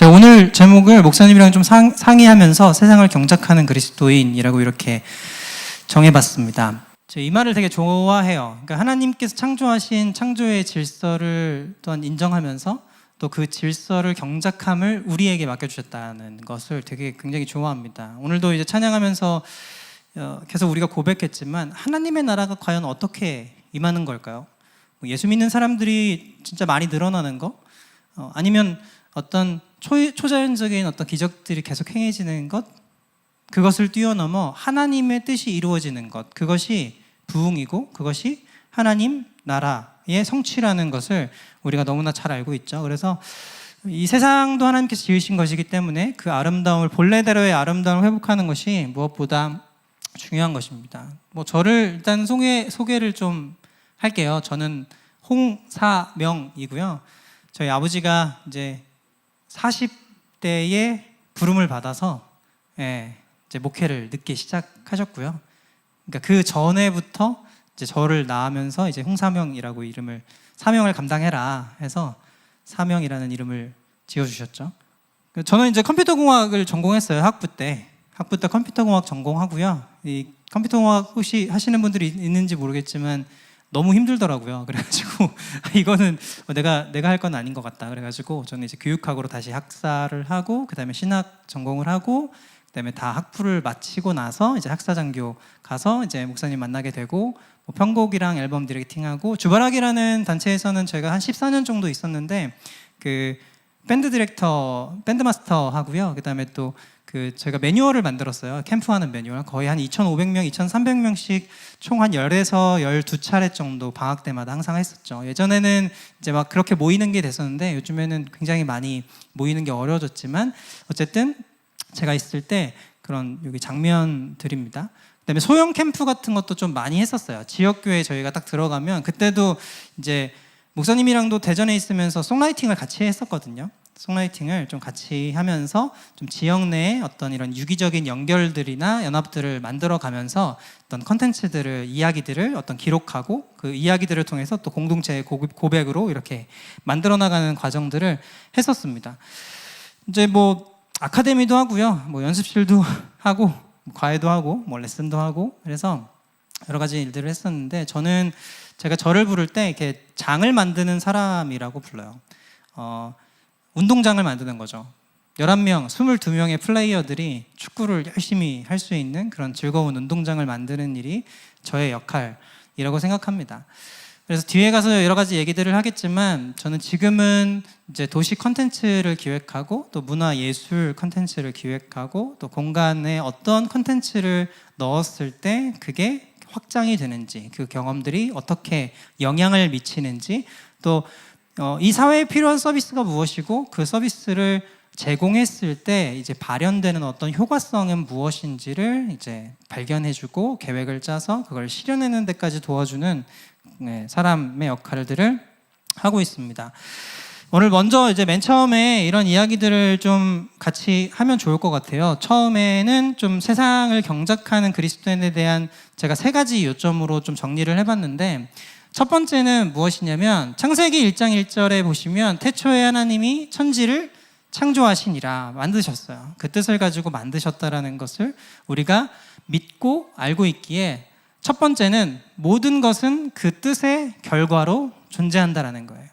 제가 오늘 제목을 목사님이랑 좀 상의하면서 세상을 경작하는 그리스도인이라고 이렇게 정해봤습니다. 제가 이 말을 되게 좋아해요. 그러니까 하나님께서 창조하신 창조의 질서를 또한 인정하면서 또 그 질서를 경작함을 우리에게 맡겨주셨다는 것을 되게 굉장히 좋아합니다. 오늘도 이제 찬양하면서 계속 우리가 고백했지만 하나님의 나라가 과연 어떻게 임하는 걸까요? 예수 믿는 사람들이 진짜 많이 늘어나는 거? 아니면 어떤 초자연적인 어떤 기적들이 계속 행해지는 것? 그것을 뛰어넘어 하나님의 뜻이 이루어지는 것, 그것이 부흥이고 그것이 하나님 나라의 성취라는 것을 우리가 너무나 잘 알고 있죠. 그래서 이 세상도 하나님께서 지으신 것이기 때문에 그 아름다움을, 본래대로의 아름다움을 회복하는 것이 무엇보다 중요한 것입니다. 저를 일단 소개를 좀 할게요. 저는 홍사명이고요. 저희 아버지가 이제 40대에 부름을 받아서 이제 목회를 늦게 시작하셨고요. 그러니까 그 전에부터 이제 저를 낳으면서 이제 홍사명이라고 사명을 감당해라 해서 사명이라는 이름을 지어주셨죠. 저는 이제 컴퓨터공학을 전공했어요. 학부 때 컴퓨터공학 전공하고요. 이 컴퓨터공학 혹시 하시는 분들이 있는지 모르겠지만 너무 힘들더라고요. 그래가지고 이거는 내가 할 건 아닌 것 같다. 그래가지고 저는 이제 교육학으로 다시 학사를 하고 그다음에 신학 전공을 하고 그다음에 다 학부를 마치고 나서 이제 학사장교 가서 이제 목사님 만나게 되고 편곡이랑 앨범 디렉팅하고 주바락이라는 단체에서는 제가 한 14년 정도 있었는데 그 밴드 디렉터, 밴드 마스터 하고요. 그다음에 또 제가 매뉴얼을 만들었어요. 캠프하는 매뉴얼. 거의 한 2,500명, 2,300명씩 총 한 10에서 12차례 정도 방학 때마다 항상 했었죠. 예전에는 이제 막 그렇게 모이는 게 됐었는데 요즘에는 굉장히 많이 모이는 게 어려워졌지만 어쨌든 제가 있을 때 그런 여기 장면들입니다. 그다음에 소형 캠프 같은 것도 좀 많이 했었어요. 지역교회 저희가 딱 들어가면 그때도 이제 목사님이랑도 대전에 있으면서 송라이팅을 같이 했었거든요. 송라이팅을 좀 같이 하면서 좀 지역 내에 어떤 이런 유기적인 연결들이나 연합들을 만들어 가면서 어떤 컨텐츠들을, 이야기들을 어떤 기록하고 그 이야기들을 통해서 또 공동체의 고백으로 이렇게 만들어 나가는 과정들을 했었습니다. 이제 아카데미도 하고요. 연습실도 하고 과외도 하고 레슨도 하고 그래서 여러 가지 일들을 했었는데 제가 저를 부를 때 이렇게 장을 만드는 사람이라고 불러요. 운동장을 만드는 거죠. 11명, 22명의 플레이어들이 축구를 열심히 할 수 있는 그런 즐거운 운동장을 만드는 일이 저의 역할이라고 생각합니다. 그래서 뒤에 가서 여러 가지 얘기들을 하겠지만 저는 지금은 이제 도시 컨텐츠를 기획하고 또 문화 예술 컨텐츠를 기획하고 또 공간에 어떤 컨텐츠를 넣었을 때 그게 확장이 되는지, 그 경험들이 어떻게 영향을 미치는지, 또 이 사회에 필요한 서비스가 무엇이고 그 서비스를 제공했을 때 이제 발현되는 어떤 효과성은 무엇인지를 이제 발견해주고 계획을 짜서 그걸 실현하는 데까지 도와주는 사람의 역할들을 하고 있습니다. 오늘 먼저 이제 맨 처음에 이런 이야기들을 좀 같이 하면 좋을 것 같아요. 처음에는 좀 세상을 경작하는 그리스도인에 대한 제가 3가지 요점으로 좀 정리를 해봤는데 첫 번째는 무엇이냐면 창세기 1장 1절에 보시면 태초에 하나님이 천지를 창조하시니라, 만드셨어요. 그 뜻을 가지고 만드셨다라는 것을 우리가 믿고 알고 있기에 첫 번째는 모든 것은 그 뜻의 결과로 존재한다라는 거예요.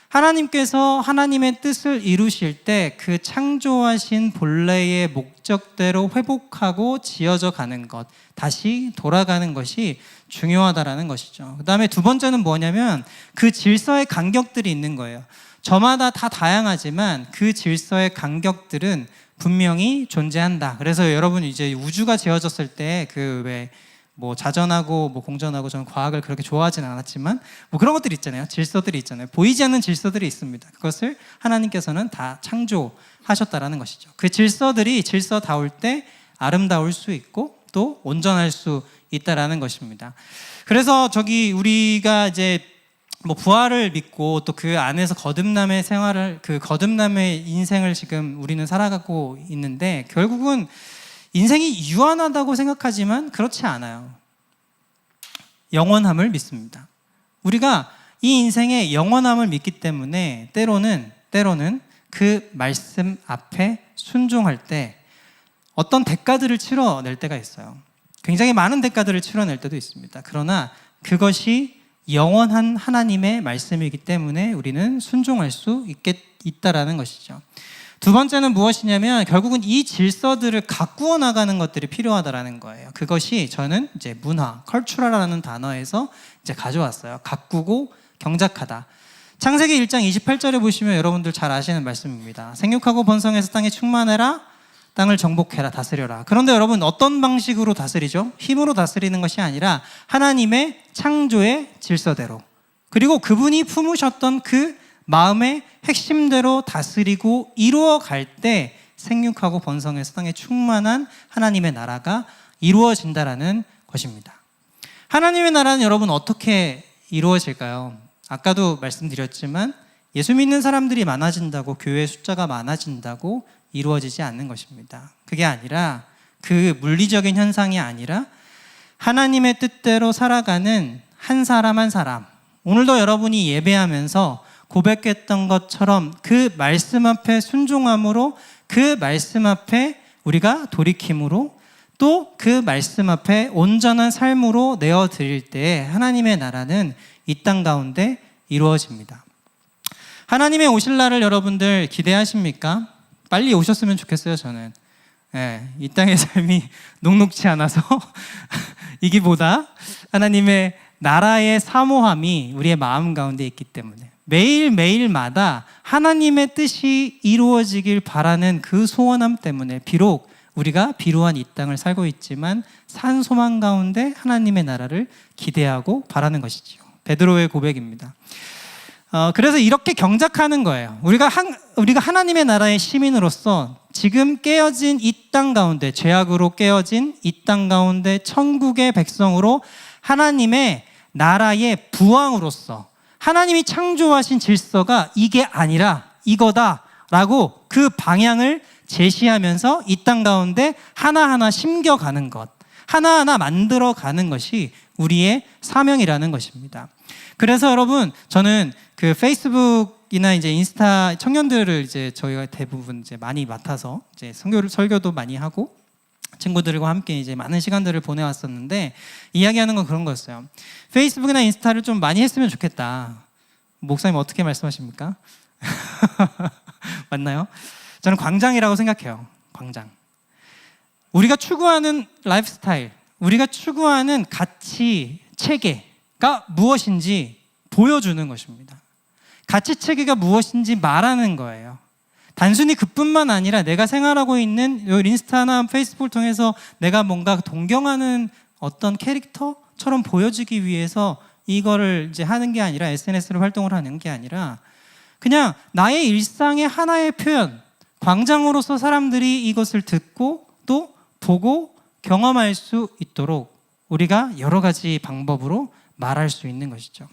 하나님께서 하나님의 뜻을 이루실 때 그 창조하신 본래의 목적대로 회복하고 지어져 가는 것, 다시 돌아가는 것이 중요하다라는 것이죠. 그 다음에 두 번째는 뭐냐면 그 질서의 간격들이 있는 거예요. 저마다 다 다양하지만 그 질서의 간격들은 분명히 존재한다. 그래서 여러분 이제 우주가 지어졌을 때 자전하고 공전하고, 저는 과학을 그렇게 좋아하진 않았지만 그런 것들이 있잖아요. 질서들이 있잖아요. 보이지 않는 질서들이 있습니다. 그것을 하나님께서는 다 창조하셨다라는 것이죠. 그 질서들이 질서다울 때 아름다울 수 있고 또 온전할 수 있다라는 것입니다. 그래서 우리가 이제 부활을 믿고 또 그 안에서 거듭남의 생활을, 그 거듭남의 인생을 지금 우리는 살아가고 있는데 결국은 인생이 유한하다고 생각하지만 그렇지 않아요. 영원함을 믿습니다. 우리가 이 인생의 영원함을 믿기 때문에 때로는 그 말씀 앞에 순종할 때 어떤 대가들을 치러낼 때가 있어요. 굉장히 많은 대가들을 치러낼 때도 있습니다. 그러나 그것이 영원한 하나님의 말씀이기 때문에 우리는 순종할 수 있다라는 것이죠. 두 번째는 무엇이냐면 결국은 이 질서들을 가꾸어 나가는 것들이 필요하다라는 거예요. 그것이 저는 이제 문화, 컬처럴이라는 단어에서 이제 가져왔어요. 가꾸고 경작하다. 창세기 1장 28절에 보시면 여러분들 잘 아시는 말씀입니다. 생육하고 번성해서 땅에 충만해라, 땅을 정복해라, 다스려라. 그런데 여러분 어떤 방식으로 다스리죠? 힘으로 다스리는 것이 아니라 하나님의 창조의 질서대로, 그리고 그분이 품으셨던 그 마음의 핵심대로 다스리고 이루어갈 때 생육하고 번성해서 땅에 충만한 하나님의 나라가 이루어진다라는 것입니다. 하나님의 나라는 여러분 어떻게 이루어질까요? 아까도 말씀드렸지만 예수 믿는 사람들이 많아진다고, 교회 숫자가 많아진다고 이루어지지 않는 것입니다. 그게 아니라, 그 물리적인 현상이 아니라 하나님의 뜻대로 살아가는 한 사람 한 사람, 오늘도 여러분이 예배하면서 고백했던 것처럼 그 말씀 앞에 순종함으로, 그 말씀 앞에 우리가 돌이킴으로, 또 그 말씀 앞에 온전한 삶으로 내어드릴 때 하나님의 나라는 이 땅 가운데 이루어집니다. 하나님의 오실 날을 여러분들 기대하십니까? 빨리 오셨으면 좋겠어요, 저는. 이 땅의 삶이 녹록지 않아서 이기보다 하나님의 나라의 사모함이 우리의 마음 가운데 있기 때문에 매일매일마다 하나님의 뜻이 이루어지길 바라는 그 소원함 때문에 비록 우리가 비루한 이 땅을 살고 있지만 산 소망 가운데 하나님의 나라를 기대하고 바라는 것이지요. 베드로의 고백입니다. 그래서 이렇게 경작하는 거예요. 우리가 하나님의 나라의 시민으로서 지금 깨어진 이 땅 가운데, 죄악으로 깨어진 이 땅 가운데 천국의 백성으로 하나님의 나라의 부왕으로서 하나님이 창조하신 질서가 이게 아니라 이거다라고 그 방향을 제시하면서 이 땅 가운데 하나하나 심겨가는 것, 하나하나 만들어가는 것이 우리의 사명이라는 것입니다. 그래서 여러분, 저는 그 페이스북이나 이제 인스타 청년들을 이제 저희가 대부분 이제 많이 맡아서 이제 설교도 많이 하고 친구들과 함께 이제 많은 시간들을 보내왔었는데, 이야기하는 건 그런 거였어요. 페이스북이나 인스타를 좀 많이 했으면 좋겠다. 목사님 어떻게 말씀하십니까? 맞나요? 저는 광장이라고 생각해요. 광장. 우리가 추구하는 라이프스타일, 우리가 추구하는 가치, 체계가 무엇인지 보여주는 것입니다. 가치 체계가 무엇인지 말하는 거예요. 단순히 그뿐만 아니라 내가 생활하고 있는 인스타나 페이스북을 통해서 내가 뭔가 동경하는 어떤 캐릭터처럼 보여지기 위해서 이거를 이제 하는 게 아니라, SNS를 활동을 하는 게 아니라 그냥 나의 일상의 하나의 표현, 광장으로서 사람들이 이것을 듣고 또 보고 경험할 수 있도록 우리가 여러 가지 방법으로 말할 수 있는 것이죠.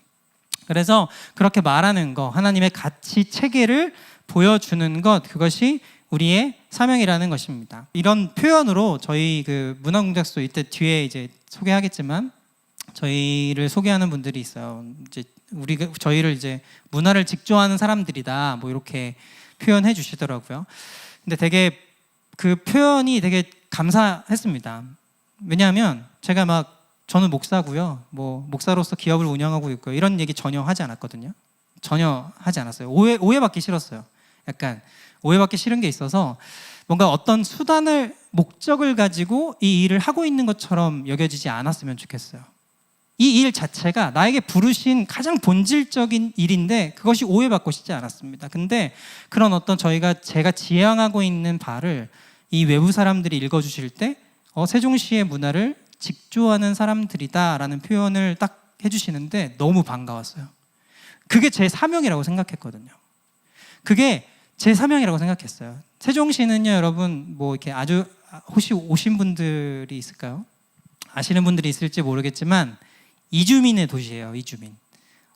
그래서 그렇게 말하는 거, 하나님의 가치 체계를 보여주는 것, 그것이 우리의 사명이라는 것입니다. 이런 표현으로 저희 그 문화공작소 이때 뒤에 이제 소개하겠지만 저희를 소개하는 분들이 있어요. 이제 저희를 이제 문화를 직조하는 사람들이다, 뭐 이렇게 표현해 주시더라고요. 근데 되게 그 표현이 되게 감사했습니다. 왜냐하면 제가 저는 목사고요, 뭐 목사로서 기업을 운영하고 있고요, 이런 얘기 전혀 하지 않았거든요. 전혀 하지 않았어요. 오해받기 싫었어요. 약간 오해받기 싫은 게 있어서 뭔가 어떤 수단을, 목적을 가지고 이 일을 하고 있는 것처럼 여겨지지 않았으면 좋겠어요. 이 일 자체가 나에게 부르신 가장 본질적인 일인데 그것이 오해받고 싶지 않았습니다. 근데 그런 어떤 제가 지향하고 있는 바를 이 외부 사람들이 읽어주실 때 세종시의 문화를 직조하는 사람들이다라는 표현을 딱 해주시는데 너무 반가웠어요. 그게 제 사명이라고 생각했거든요. 그게 제 사명이라고 생각했어요. 세종시는요, 여러분 뭐 이렇게 아주 혹시 오신 분들이 있을까요? 아시는 분들이 있을지 모르겠지만 이주민의 도시예요. 이주민.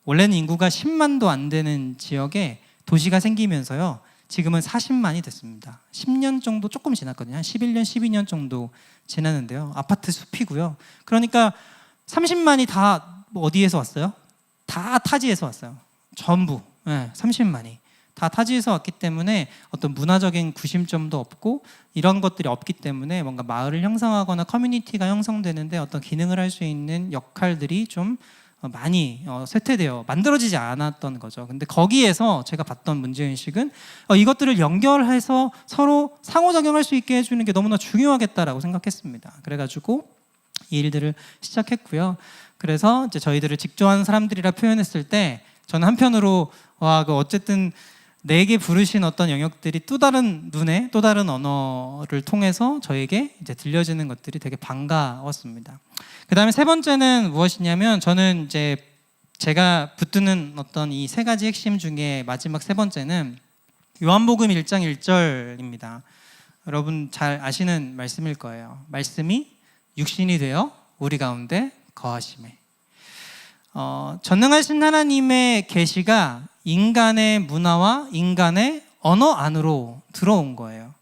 원래는 인구가 10만도 안 되는 지역에 도시가 생기면서요, 지금은 40만이 됐습니다. 10년 정도 조금 지났거든요. 한 11년, 12년 정도 지났는데요. 아파트 숲이고요. 그러니까 30만이 다 어디에서 왔어요? 다 타지에서 왔어요. 전부. 30만이. 다 타지에서 왔기 때문에 어떤 문화적인 구심점도 없고 이런 것들이 없기 때문에 뭔가 마을을 형성하거나 커뮤니티가 형성되는데 어떤 기능을 할 수 있는 역할들이 좀 많이 쇠퇴되어 만들어지지 않았던 거죠. 근데 거기에서 제가 봤던 문제인식은 이것들을 연결해서 서로 상호작용할 수 있게 해주는 게 너무나 중요하겠다라고 생각했습니다. 그래가지고 이 일들을 시작했고요. 그래서 이제 저희들을 직조하는 사람들이라 표현했을 때 저는 한편으로 어쨌든 내게 부르신 어떤 영역들이 또 다른 눈에 또 다른 언어를 통해서 저에게 이제 들려지는 것들이 되게 반가웠습니다. 그 다음에 세 번째는 무엇이냐면 저는 이제 제가 붙드는 어떤 이 세 가지 핵심 중에 마지막 세 번째는 요한복음 1장 1절입니다. 여러분 잘 아시는 말씀일 거예요. 말씀이 육신이 되어 우리 가운데 거하심에. 전능하신 하나님의 계시가 인간의 문화와 인간의 언어 안으로 들어온 거예요.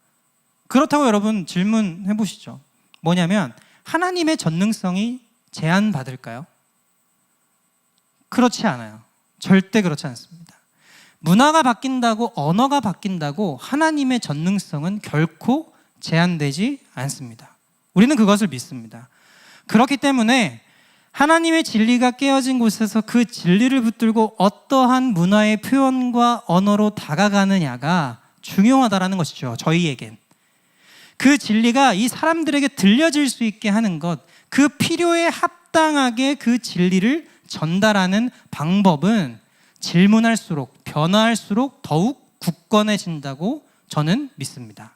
그렇다고 여러분 질문해 보시죠. 뭐냐면 하나님의 전능성이 제한받을까요? 그렇지 않아요. 절대 그렇지 않습니다. 문화가 바뀐다고 언어가 바뀐다고 하나님의 전능성은 결코 제한되지 않습니다. 우리는 그것을 믿습니다. 그렇기 때문에 하나님의 진리가 깨어진 곳에서 그 진리를 붙들고 어떠한 문화의 표현과 언어로 다가가느냐가 중요하다라는 것이죠. 저희에겐. 그 진리가 이 사람들에게 들려질 수 있게 하는 것, 그 필요에 합당하게 그 진리를 전달하는 방법은 질문할수록, 변화할수록 더욱 굳건해진다고 저는 믿습니다.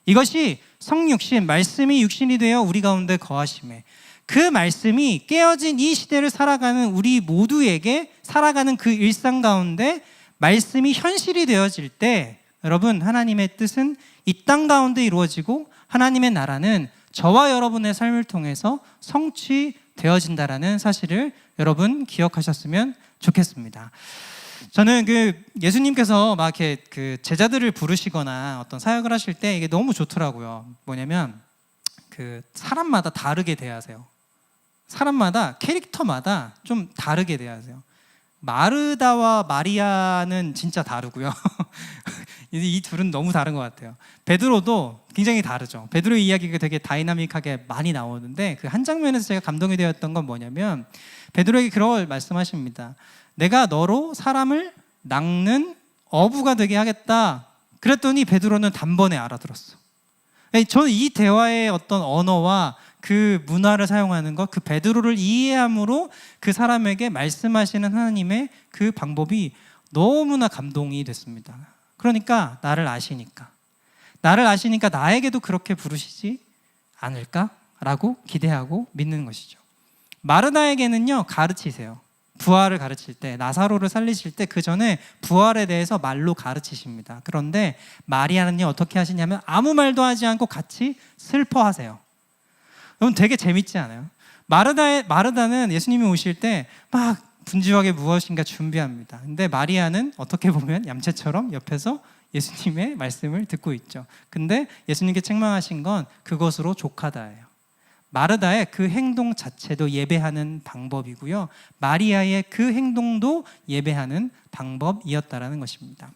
이것이 성육신, 말씀이 육신이 되어 우리 가운데 거하심에, 그 말씀이 깨어진 이 시대를 살아가는 우리 모두에게 살아가는 그 일상 가운데 말씀이 현실이 되어질 때 여러분 하나님의 뜻은 이 땅 가운데 이루어지고 하나님의 나라는 저와 여러분의 삶을 통해서 성취되어진다라는 사실을 여러분 기억하셨으면 좋겠습니다. 저는 예수님께서 막 이렇게 제자들을 부르시거나 어떤 사역을 하실 때 이게 너무 좋더라고요. 뭐냐면 사람마다 다르게 대하세요. 사람마다 캐릭터마다 좀 다르게 대하세요. 마르다와 마리아는 진짜 다르고요. 이 둘은 너무 다른 것 같아요. 베드로도 굉장히 다르죠. 베드로의 이야기가 되게 다이나믹하게 많이 나오는데 그 한 장면에서 제가 감동이 되었던 건 뭐냐면 베드로에게 그걸 말씀하십니다. 내가 너로 사람을 낚는 어부가 되게 하겠다. 그랬더니 베드로는 단번에 알아들었어. 저는 이 대화의 어떤 언어와 그 문화를 사용하는 것, 그 베드로를 이해함으로 그 사람에게 말씀하시는 하나님의 그 방법이 너무나 감동이 됐습니다. 그러니까 나를 아시니까 나에게도 그렇게 부르시지 않을까라고 기대하고 믿는 것이죠. 마르다에게는요 가르치세요. 부활을 가르칠 때, 나사로를 살리실 때 그 전에 부활에 대해서 말로 가르치십니다. 그런데 마리아는요 어떻게 하시냐면 아무 말도 하지 않고 같이 슬퍼하세요. 여러분 되게 재밌지 않아요? 마르다는 예수님이 오실 때 막 분주하게 무엇인가 준비합니다. 근데 마리아는 어떻게 보면 얌체처럼 옆에서 예수님의 말씀을 듣고 있죠. 근데 예수님께 책망하신 건 그것으로 족하다예요. 마르다의 그 행동 자체도 예배하는 방법이고요. 마리아의 그 행동도 예배하는 방법이었다라는 것입니다.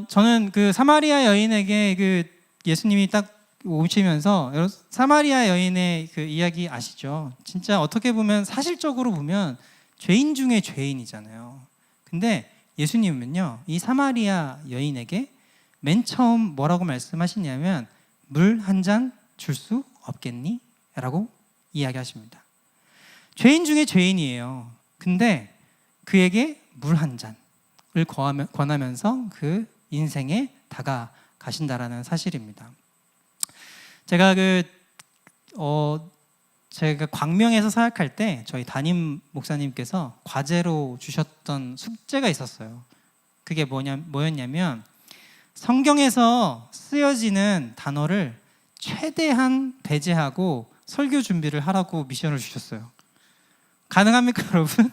저는 사마리아 여인에게 예수님이 딱 오시면서 사마리아 여인의 그 이야기 아시죠? 진짜 어떻게 보면 사실적으로 보면 죄인 중에 죄인이잖아요. 근데 예수님은요 이 사마리아 여인에게 맨 처음 뭐라고 말씀하시냐면 물 한 잔 줄 수 없겠니? 라고 이야기하십니다. 죄인 중에 죄인이에요. 근데 그에게 물 한 잔을 권하면서 그 인생에 다가가신다라는 사실입니다. 제가 광명에서 사역할 때 저희 담임 목사님께서 과제로 주셨던 숙제가 있었어요. 그게 뭐였냐면 성경에서 쓰여지는 단어를 최대한 배제하고 설교 준비를 하라고 미션을 주셨어요. 가능합니까, 여러분?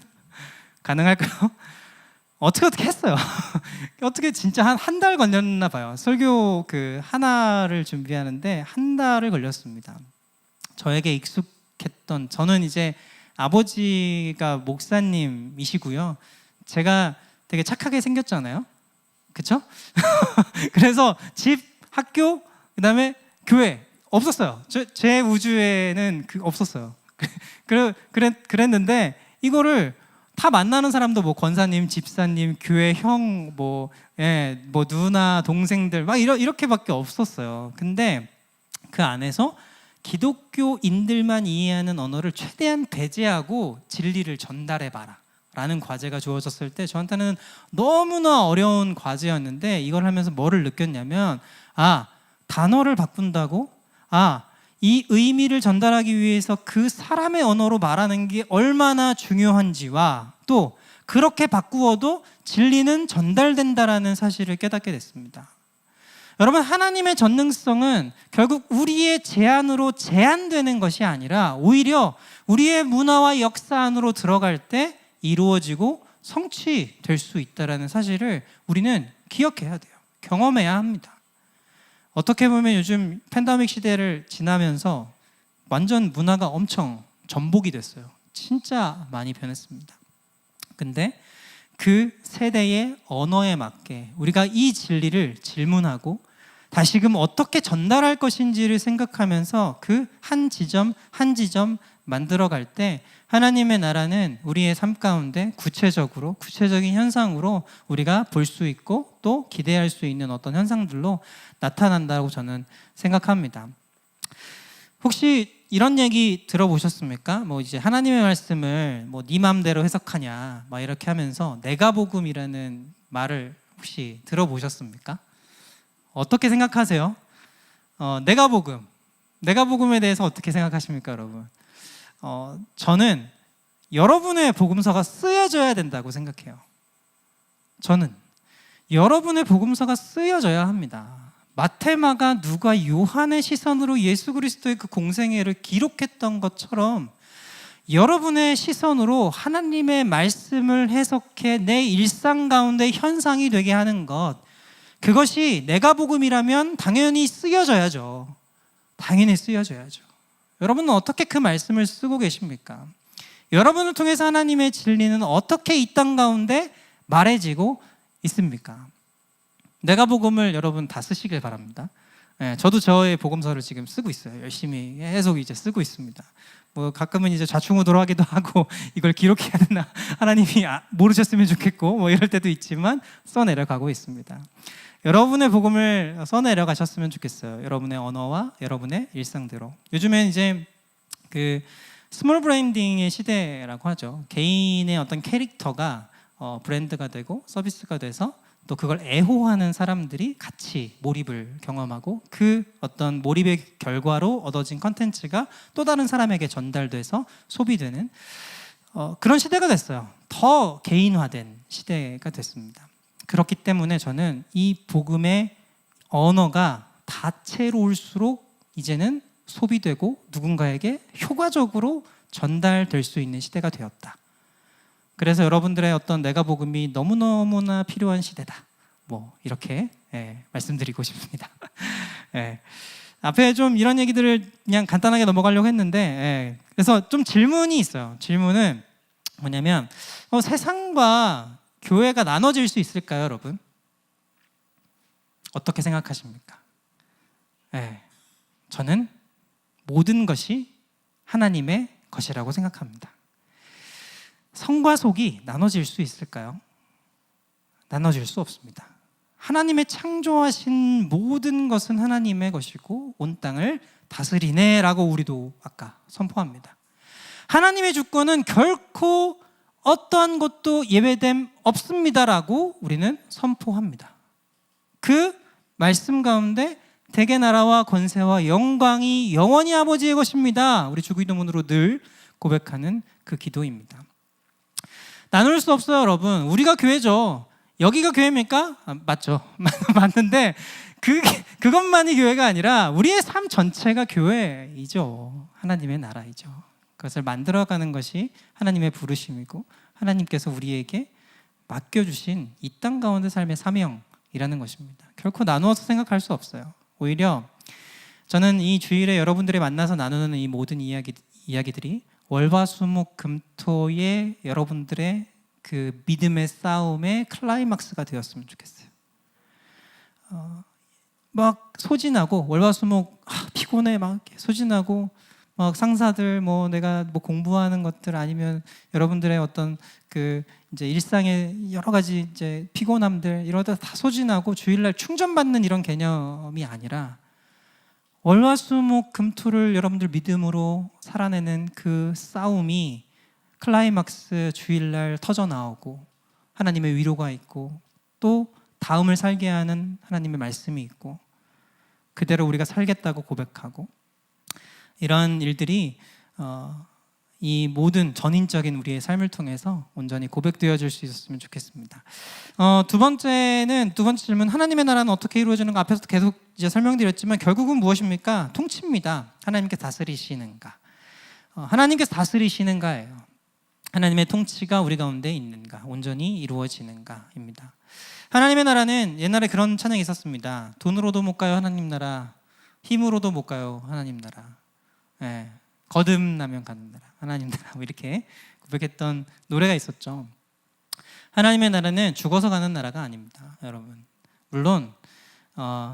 가능할까요? 어떻게 했어요. 어떻게 진짜 한 달 걸렸나 봐요. 설교 하나를 준비하는데 한 달을 걸렸습니다. 저에게 익숙했던, 저는 이제 아버지가 목사님이시고요. 제가 되게 착하게 생겼잖아요. 그쵸? 그래서 집, 학교, 그다음에 교회 없었어요. 제 우주에는 없었어요. 그랬는데 이거를 다 만나는 사람도 뭐 권사님, 집사님, 교회 형, 뭐 누나, 동생들 막 이렇게밖에 없었어요. 근데 그 안에서 기독교인들만 이해하는 언어를 최대한 배제하고 진리를 전달해봐라 라는 과제가 주어졌을 때 저한테는 너무나 어려운 과제였는데, 이걸 하면서 뭐를 느꼈냐면, 단어를 바꾼다고? 이 의미를 전달하기 위해서 그 사람의 언어로 말하는 게 얼마나 중요한지와, 또 그렇게 바꾸어도 진리는 전달된다라는 사실을 깨닫게 됐습니다. 여러분, 하나님의 전능성은 결국 우리의 제한으로 제한되는 것이 아니라 오히려 우리의 문화와 역사 안으로 들어갈 때 이루어지고 성취될 수 있다는 사실을 우리는 기억해야 돼요. 경험해야 합니다. 어떻게 보면 요즘 팬데믹 시대를 지나면서 완전 문화가 엄청 전복이 됐어요. 진짜 많이 변했습니다. 근데 그 세대의 언어에 맞게 우리가 이 진리를 질문하고 다시금 어떻게 전달할 것인지를 생각하면서 그 한 지점 한 지점 만들어갈 때 하나님의 나라는 우리의 삶 가운데 구체적인 현상으로 우리가 볼 수 있고 또 기대할 수 있는 어떤 현상들로 나타난다고 저는 생각합니다. 혹시 이런 얘기 들어보셨습니까? 뭐 이제 하나님의 말씀을 뭐 네 맘대로 해석하냐 막 이렇게 하면서 내가복음이라는 말을 혹시 들어보셨습니까? 어떻게 생각하세요? 내가복음에 대해서 어떻게 생각하십니까, 여러분? 저는 여러분의 복음서가 쓰여져야 된다고 생각해요. 저는 여러분의 복음서가 쓰여져야 합니다. 마태, 마가, 누가, 요한의 시선으로 예수 그리스도의 그 공생애를 기록했던 것처럼 여러분의 시선으로 하나님의 말씀을 해석해 내 일상 가운데 현상이 되게 하는 것, 그것이 내가복음이라면 당연히 쓰여져야죠. 당연히 쓰여져야죠. 여러분은 어떻게 그 말씀을 쓰고 계십니까? 여러분을 통해서 하나님의 진리는 어떻게 이 땅 가운데 말해지고 있습니까? 내가복음을 여러분 다 쓰시길 바랍니다. 저도 저의 복음서를 지금 쓰고 있어요. 열심히 해석 이제 쓰고 있습니다. 뭐 가끔은 이제 좌충우돌하기도 하고 이걸 기록해야 되나 하나님이 모르셨으면 좋겠고 뭐 이럴 때도 있지만 써내려가고 있습니다. 여러분의 복음을 써내려가셨으면 좋겠어요. 여러분의 언어와 여러분의 일상대로. 요즘엔 이제 그 스몰 브랜딩의 시대라고 하죠. 개인의 어떤 캐릭터가 브랜드가 되고 서비스가 돼서 또 그걸 애호하는 사람들이 같이 몰입을 경험하고 그 어떤 몰입의 결과로 얻어진 컨텐츠가 또 다른 사람에게 전달돼서 소비되는 그런 시대가 됐어요. 더 개인화된 시대가 됐습니다. 그렇기 때문에 저는 이 복음의 언어가 다채로울수록 이제는 소비되고 누군가에게 효과적으로 전달될 수 있는 시대가 되었다. 그래서 여러분들의 어떤 내가복음이 너무너무나 필요한 시대다. 뭐 이렇게 말씀드리고 싶습니다. 앞에 좀 이런 얘기들을 그냥 간단하게 넘어가려고 했는데 그래서 좀 질문이 있어요. 질문은 뭐냐면 세상과 교회가 나눠질 수 있을까요, 여러분? 어떻게 생각하십니까? 저는 모든 것이 하나님의 것이라고 생각합니다. 성과 속이 나눠질 수 있을까요? 나눠질 수 없습니다. 하나님의 창조하신 모든 것은 하나님의 것이고 온 땅을 다스리네라고 우리도 아까 선포합니다. 하나님의 주권은 결코 어떠한 것도 예외됨 없습니다라고 우리는 선포합니다. 그 말씀 가운데 대개 나라와 권세와 영광이 영원히 아버지의 것입니다. 우리 주기도문으로 늘 고백하는 그 기도입니다. 나눌 수 없어요, 여러분. 우리가 교회죠. 여기가 교회입니까? 맞죠. 맞는데 그것만이 교회가 아니라 우리의 삶 전체가 교회이죠. 하나님의 나라이죠. 그것을 만들어가는 것이 하나님의 부르심이고 하나님께서 우리에게 맡겨주신 이 땅 가운데 삶의 사명이라는 것입니다. 결코 나누어서 생각할 수 없어요. 오히려 저는 이 주일에 여러분들이 만나서 나누는 이 모든 이야기들이 월화수목금토의 여러분들의 그 믿음의 싸움의 클라이막스가 되었으면 좋겠어요. 막 소진하고 월화수목 피곤해 막 이렇게 소진하고 막 상사들 뭐 내가 뭐 공부하는 것들 아니면 여러분들의 어떤 그 이제 일상의 여러 가지 이제 피곤함들 이러다 다 소진하고 주일날 충전받는 이런 개념이 아니라 월화수목 금토를 여러분들 믿음으로 살아내는 그 싸움이 클라이막스 주일날 터져 나오고 하나님의 위로가 있고 또 다음을 살게 하는 하나님의 말씀이 있고 그대로 우리가 살겠다고 고백하고 이런 일들이 이 모든 전인적인 우리의 삶을 통해서 온전히 고백되어질 수 있었으면 좋겠습니다. 두 번째 질문, 하나님의 나라는 어떻게 이루어지는가? 앞에서 계속 이제 설명드렸지만 결국은 무엇입니까? 통치입니다. 하나님께서 다스리시는가? 하나님께서 다스리시는가예요. 하나님의 통치가 우리 가운데 있는가? 온전히 이루어지는가입니다. 하나님의 나라는 옛날에 그런 찬양이 있었습니다. 돈으로도 못 가요 하나님 나라, 힘으로도 못 가요 하나님 나라, 거듭나면 가는 나라 하나님 나라, 뭐 이렇게 고백했던 노래가 있었죠. 하나님의 나라는 죽어서 가는 나라가 아닙니다, 여러분. 물론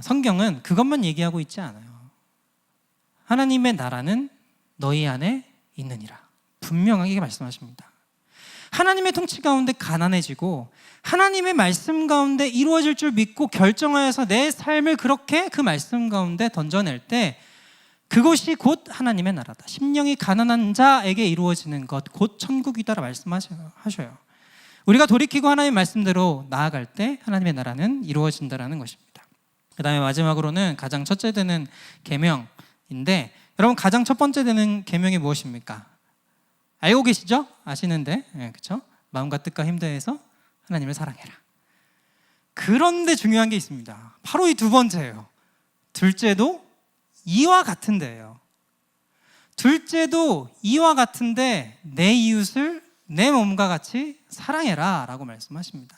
성경은 그것만 얘기하고 있지 않아요. 하나님의 나라는 너희 안에 있느니라 분명하게 말씀하십니다. 하나님의 통치 가운데 가난해지고 하나님의 말씀 가운데 이루어질 줄 믿고 결정하여서 내 삶을 그렇게 그 말씀 가운데 던져낼 때 그것이 곧 하나님의 나라다. 심령이 가난한 자에게 이루어지는 것 곧 천국이다라 말씀하셔요. 우리가 돌이키고 하나님의 말씀대로 나아갈 때 하나님의 나라는 이루어진다라는 것입니다. 그 다음에 마지막으로는 가장 첫째 되는 계명인데, 여러분 가장 첫 번째 되는 계명이 무엇입니까? 알고 계시죠? 아시는데, 그렇죠? 마음과 뜻과 힘 다해서 하나님을 사랑해라. 그런데 중요한 게 있습니다. 바로 이 두 번째예요. 둘째도 이와 같은데예요. 둘째도 이와 같은데 내 이웃을 내 몸과 같이 사랑해라 라고 말씀하십니다.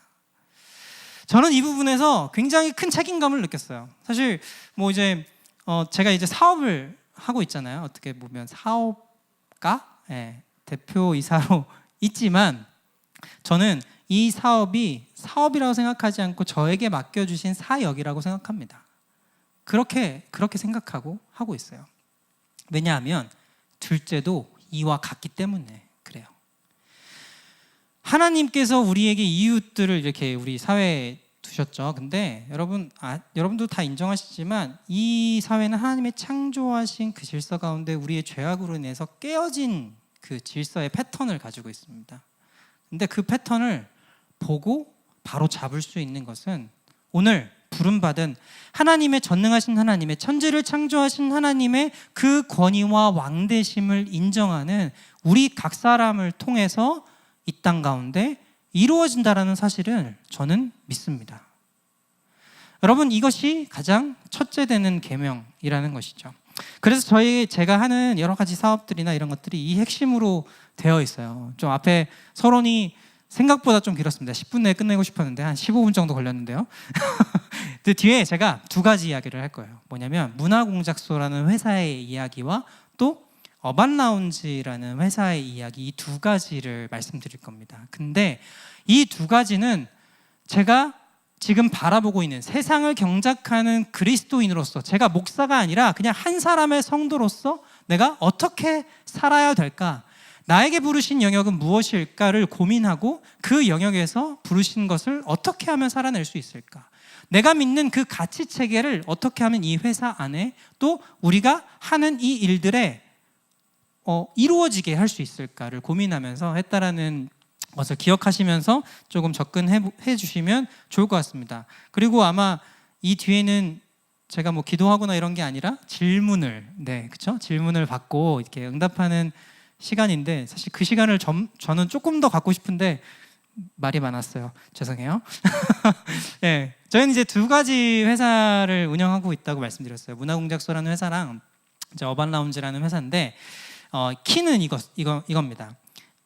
저는 이 부분에서 굉장히 큰 책임감을 느꼈어요. 사실 뭐 이제 제가 이제 사업을 하고 있잖아요. 어떻게 보면 사업가, 대표이사로 있지만 저는 이 사업이 사업이라고 생각하지 않고 저에게 맡겨주신 사역이라고 생각합니다. 그렇게 생각하고 하고 있어요. 왜냐하면 둘째도 이와 같기 때문에 그래요. 하나님께서 우리에게 이웃들을 이렇게 우리 사회에 두셨죠. 근데 여러분도 다 인정하시지만 이 사회는 하나님의 창조하신 그 질서 가운데 우리의 죄악으로 인해서 깨어진 그 질서의 패턴을 가지고 있습니다. 근데 그 패턴을 보고 바로 잡을 수 있는 것은 오늘 부름받은 하나님의 전능하신 하나님의 천지를 창조하신 하나님의 그 권위와 왕대심을 인정하는 우리 각 사람을 통해서 이 땅 가운데 이루어진다라는 사실을 저는 믿습니다. 여러분, 이것이 가장 첫째 되는 계명이라는 것이죠. 그래서 제가 하는 여러 가지 사업들이나 이런 것들이 이 핵심으로 되어 있어요. 좀 앞에 서론이 생각보다 좀 길었습니다. 10분 내에 끝내고 싶었는데 한 15분 정도 걸렸는데요. 그 뒤에 제가 두 가지 이야기를 할 거예요. 뭐냐면 문화공작소라는 회사의 이야기와 또 어반라운지라는 회사의 이야기, 이 두 가지를 말씀드릴 겁니다. 근데 이 두 가지는 제가 지금 바라보고 있는 세상을 경작하는 그리스도인으로서, 제가 목사가 아니라 그냥 한 사람의 성도로서 내가 어떻게 살아야 될까, 나에게 부르신 영역은 무엇일까를 고민하고 그 영역에서 부르신 것을 어떻게 하면 살아낼 수 있을까, 내가 믿는 그 가치 체계를 어떻게 하면 이 회사 안에 또 우리가 하는 이 일들에 이루어지게 할 수 있을까를 고민하면서 했다라는 것을 기억하시면서 조금 접근해 주시면 좋을 것 같습니다. 그리고 아마 이 뒤에는 제가 뭐 기도하거나 이런 게 아니라 질문을 받고 이렇게 응답하는 시간인데, 사실 그 시간을 저는 조금 더 갖고 싶은데 말이 많았어요. 죄송해요. 네, 저희는 이제 두 가지 회사를 운영하고 있다고 말씀드렸어요. 문화공작소라는 회사랑 이제 어반라운지라는 회사인데, 키는 이겁니다.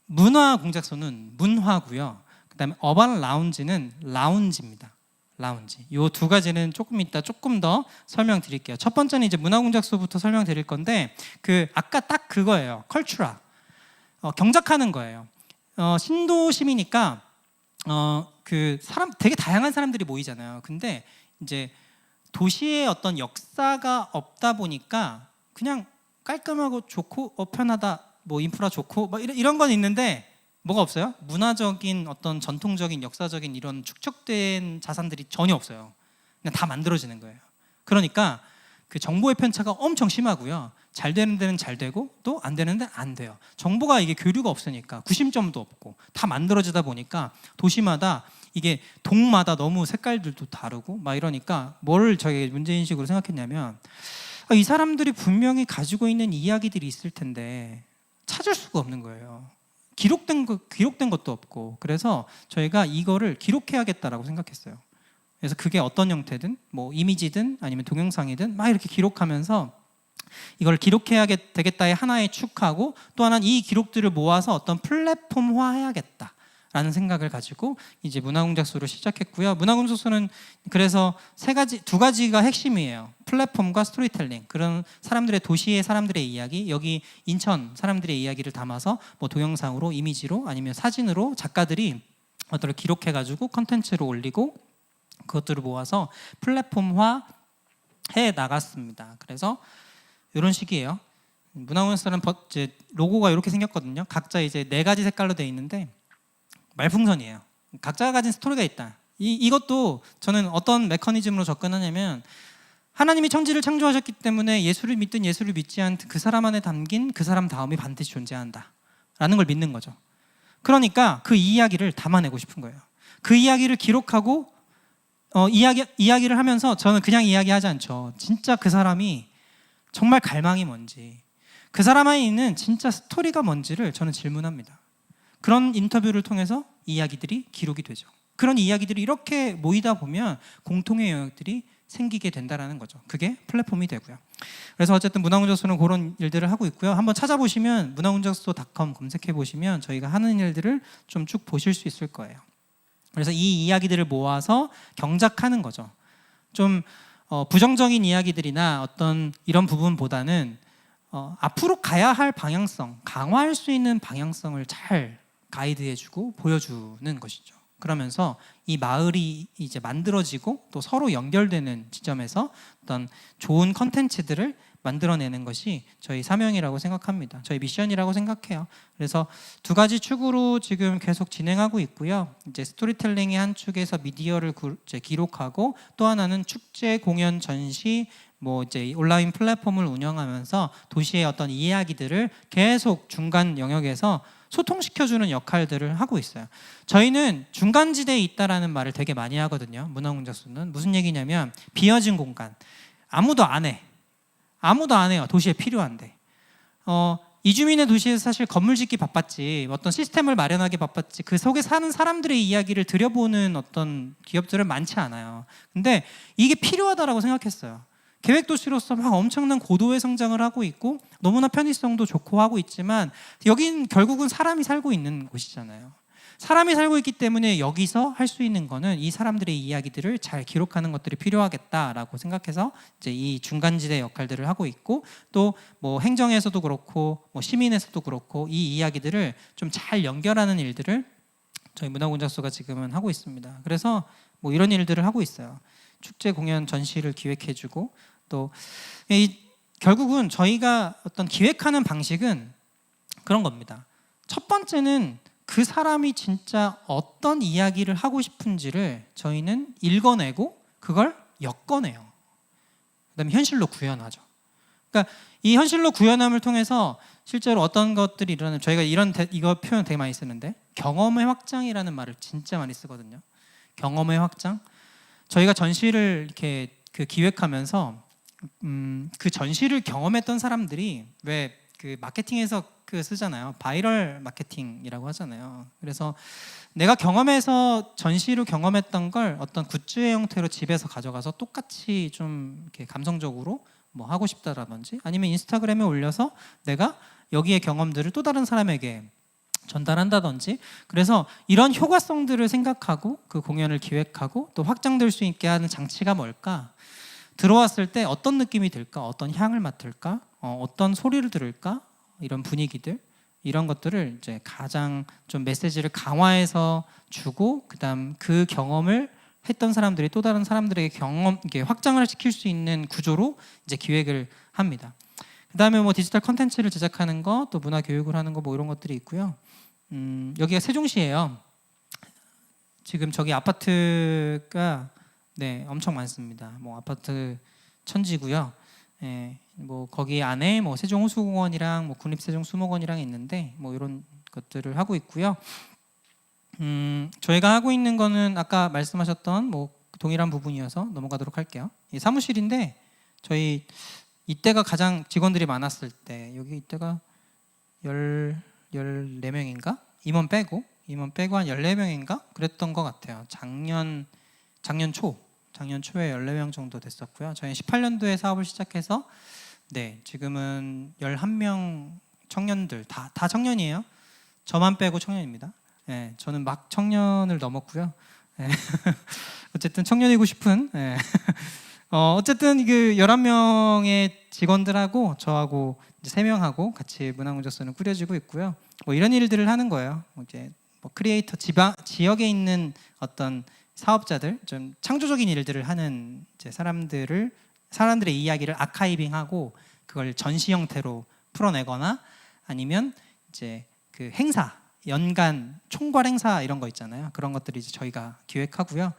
문화공작소는 문화고요. 그다음에 어반라운지는 라운지입니다. 라운지. 이 두 가지는 조금 이따 조금 더 설명드릴게요. 첫 번째는 이제 문화공작소부터 설명드릴 건데, 아까 딱 그거예요. 컬추라. 경작하는 거예요. 신도심이니까 되게 다양한 사람들이 모이잖아요. 근데 이제 도시의 어떤 역사가 없다 보니까 그냥 깔끔하고 좋고 편하다, 뭐 인프라 좋고 뭐 이런 건 있는데 뭐가 없어요? 문화적인 어떤 전통적인 역사적인 이런 축적된 자산들이 전혀 없어요. 그냥 다 만들어지는 거예요. 그러니까 그 정보의 편차가 엄청 심하고요. 잘 되는 데는 잘 되고 또 안 되는 데는 안 돼요. 정보가 이게 교류가 없으니까 구심점도 없고 다 만들어지다 보니까 도시마다 이게 동마다 너무 색깔들도 다르고 막 이러니까 뭐를 저희 문제인식으로 생각했냐면 이 사람들이 분명히 가지고 있는 이야기들이 있을 텐데 찾을 수가 없는 거예요. 기록된 것도 없고. 그래서 저희가 이거를 기록해야겠다라고 생각했어요. 그래서 그게 어떤 형태든 뭐 이미지든 아니면 동영상이든 막 이렇게 기록하면서 이걸 기록해야 되겠다의 하나의 축하고 또 하나는 이 기록들을 모아서 어떤 플랫폼화 해야겠다 라는 생각을 가지고 이제 문화공작소를 시작했고요. 문화공작소는 그래서 두 가지가 핵심이에요. 플랫폼과 스토리텔링. 그런 사람들의 도시의 사람들의 이야기, 여기 인천 사람들의 이야기를 담아서 뭐 동영상으로, 이미지로 아니면 사진으로 작가들이 어떤 기록해가지고 컨텐츠로 올리고 그것들을 모아서 플랫폼화 해 나갔습니다. 그래서 이런 식이에요. 문화공작소는 이제 로고가 이렇게 생겼거든요. 각자 이제 4가지 색깔로 되어 있는데 말풍선이에요. 각자가 가진 스토리가 있다. 이것도 저는 어떤 메커니즘으로 접근하냐면 하나님이 천지를 창조하셨기 때문에 예수를 믿든 예수를 믿지 않든 그 사람 안에 담긴 그 사람 다음이 반드시 존재한다 라는 걸 믿는 거죠. 그러니까 그 이야기를 담아내고 싶은 거예요. 그 이야기를 기록하고 이야기를 하면서 저는 그냥 이야기하지 않죠. 진짜 그 사람이 정말 갈망이 뭔지, 그 사람 안에 있는 진짜 스토리가 뭔지를 저는 질문합니다. 그런 인터뷰를 통해서 이야기들이 기록이 되죠. 그런 이야기들이 이렇게 모이다 보면 공통의 영역들이 생기게 된다는 거죠. 그게 플랫폼이 되고요. 그래서 어쨌든 문화공작소는 그런 일들을 하고 있고요. 한번 찾아보시면 문화공작소.com 검색해 보시면 저희가 하는 일들을 좀 쭉 보실 수 있을 거예요. 그래서 이 이야기들을 모아서 경작하는 거죠. 좀 부정적인 이야기들이나 어떤 이런 부분보다는 앞으로 가야 할 방향성, 강화할 수 있는 방향성을 잘 가이드해주고 보여주는 것이죠. 그러면서 이 마을이 이제 만들어지고 또 서로 연결되는 지점에서 어떤 좋은 컨텐츠들을 만들어내는 것이 저희 사명이라고 생각합니다. 저희 미션이라고 생각해요. 그래서 2가지 축으로 지금 계속 진행하고 있고요. 이제 스토리텔링의 한 축에서 미디어를 이제 기록하고 또 하나는 축제, 공연, 전시, 뭐 이제 온라인 플랫폼을 운영하면서 도시의 어떤 이야기들을 계속 중간 영역에서 소통시켜주는 역할들을 하고 있어요. 저희는 중간지대에 있다라는 말을 되게 많이 하거든요. 문화공작소는 무슨 얘기냐면 비어진 공간, 아무도 안 해. 아무도 안 해요. 도시에 필요한데. 이주민의 도시에서 사실 건물 짓기 바빴지, 어떤 시스템을 마련하기 바빴지, 그 속에 사는 사람들의 이야기를 들여보는 어떤 기업들은 많지 않아요. 근데 이게 필요하다라고 생각했어요. 계획도시로서 막 엄청난 고도의 성장을 하고 있고 너무나 편의성도 좋고 하고 있지만 여긴 결국은 사람이 살고 있는 곳이잖아요. 사람이 살고 있기 때문에 여기서 할 수 있는 거는 이 사람들의 이야기들을 잘 기록하는 것들이 필요하겠다라고 생각해서 이제 이 중간지대 역할들을 하고 있고 또 뭐 행정에서도 그렇고 뭐 시민에서도 그렇고 이 이야기들을 좀 잘 연결하는 일들을 저희 문화공작소가 지금은 하고 있습니다. 그래서 뭐 이런 일들을 하고 있어요. 축제, 공연, 전시를 기획해주고 또 결국은 저희가 어떤 기획하는 방식은 그런 겁니다. 첫 번째는 그 사람이 진짜 어떤 이야기를 하고 싶은지를 저희는 읽어내고 그걸 엮어내요. 그다음에 현실로 구현하죠. 그러니까 이 현실로 구현함을 통해서 실제로 어떤 것들이 일어나면 저희가 이거 표현 되게 많이 쓰는데 경험의 확장이라는 말을 진짜 많이 쓰거든요. 경험의 확장. 저희가 전시를 이렇게 기획하면서 그 전시를 경험했던 사람들이 왜 그 마케팅에서 쓰잖아요. 바이럴 마케팅이라고 하잖아요. 그래서 내가 경험해서 전시로 경험했던 걸 어떤 굿즈의 형태로 집에서 가져가서 똑같이 좀 이렇게 감성적으로 뭐 하고 싶다라든지 아니면 인스타그램에 올려서 내가 여기의 경험들을 또 다른 사람에게 전달한다든지 그래서 이런 효과성들을 생각하고 그 공연을 기획하고 또 확장될 수 있게 하는 장치가 뭘까? 들어왔을 때 어떤 느낌이 들까? 어떤 향을 맡을까? 어떤 소리를 들을까? 이런 분위기들 이런 것들을 이제 가장 좀 메시지를 강화해서 주고 그다음 그 경험을 했던 사람들이 또 다른 사람들에게 경험 이게 확장을 시킬 수 있는 구조로 이제 기획을 합니다. 그다음에 뭐 디지털 컨텐츠를 제작하는 거, 또 문화 교육을 하는 거 뭐 이런 것들이 있고요. 여기가 세종시예요. 지금 저기 아파트가 네 엄청 많습니다. 뭐 아파트 천지고요. 예, 뭐 거기 안에 뭐 세종호수공원이랑 뭐 국립세종수목원이랑 있는데 뭐 이런 것들을 하고 있고요. 저희가 하고 있는 거는 아까 말씀하셨던 뭐 동일한 부분이어서 넘어가도록 할게요. 이 사무실인데 저희 이때가 가장 직원들이 많았을 때 여기 이때가 14명인가? 임원 빼고 한 14명인가? 그랬던 것 같아요. 작년 초에 14명 정도 됐었고요. 저희 18년도에 사업을 시작해서 네, 지금은 11명 청년들 다 청년이에요. 저만 빼고 청년입니다. 네, 저는 막 청년을 넘었고요. 네. 어쨌든 청년이고 싶은 네. 어쨌든 그 11명의 직원들하고 저하고 이제 3명하고 같이 문화공작소는 꾸려지고 있고요. 뭐 이런 일들을 하는 거예요. 이제 뭐 크리에이터 지역에 있는 어떤 사업자들 좀 창조적인 일들을 하는 이제 사람들의 이야기를 아카이빙하고 그걸 전시 형태로 풀어내거나 아니면 이제 그 행사 연간 총괄 행사 이런 거 있잖아요. 그런 것들이 이제 저희가 기획하고요.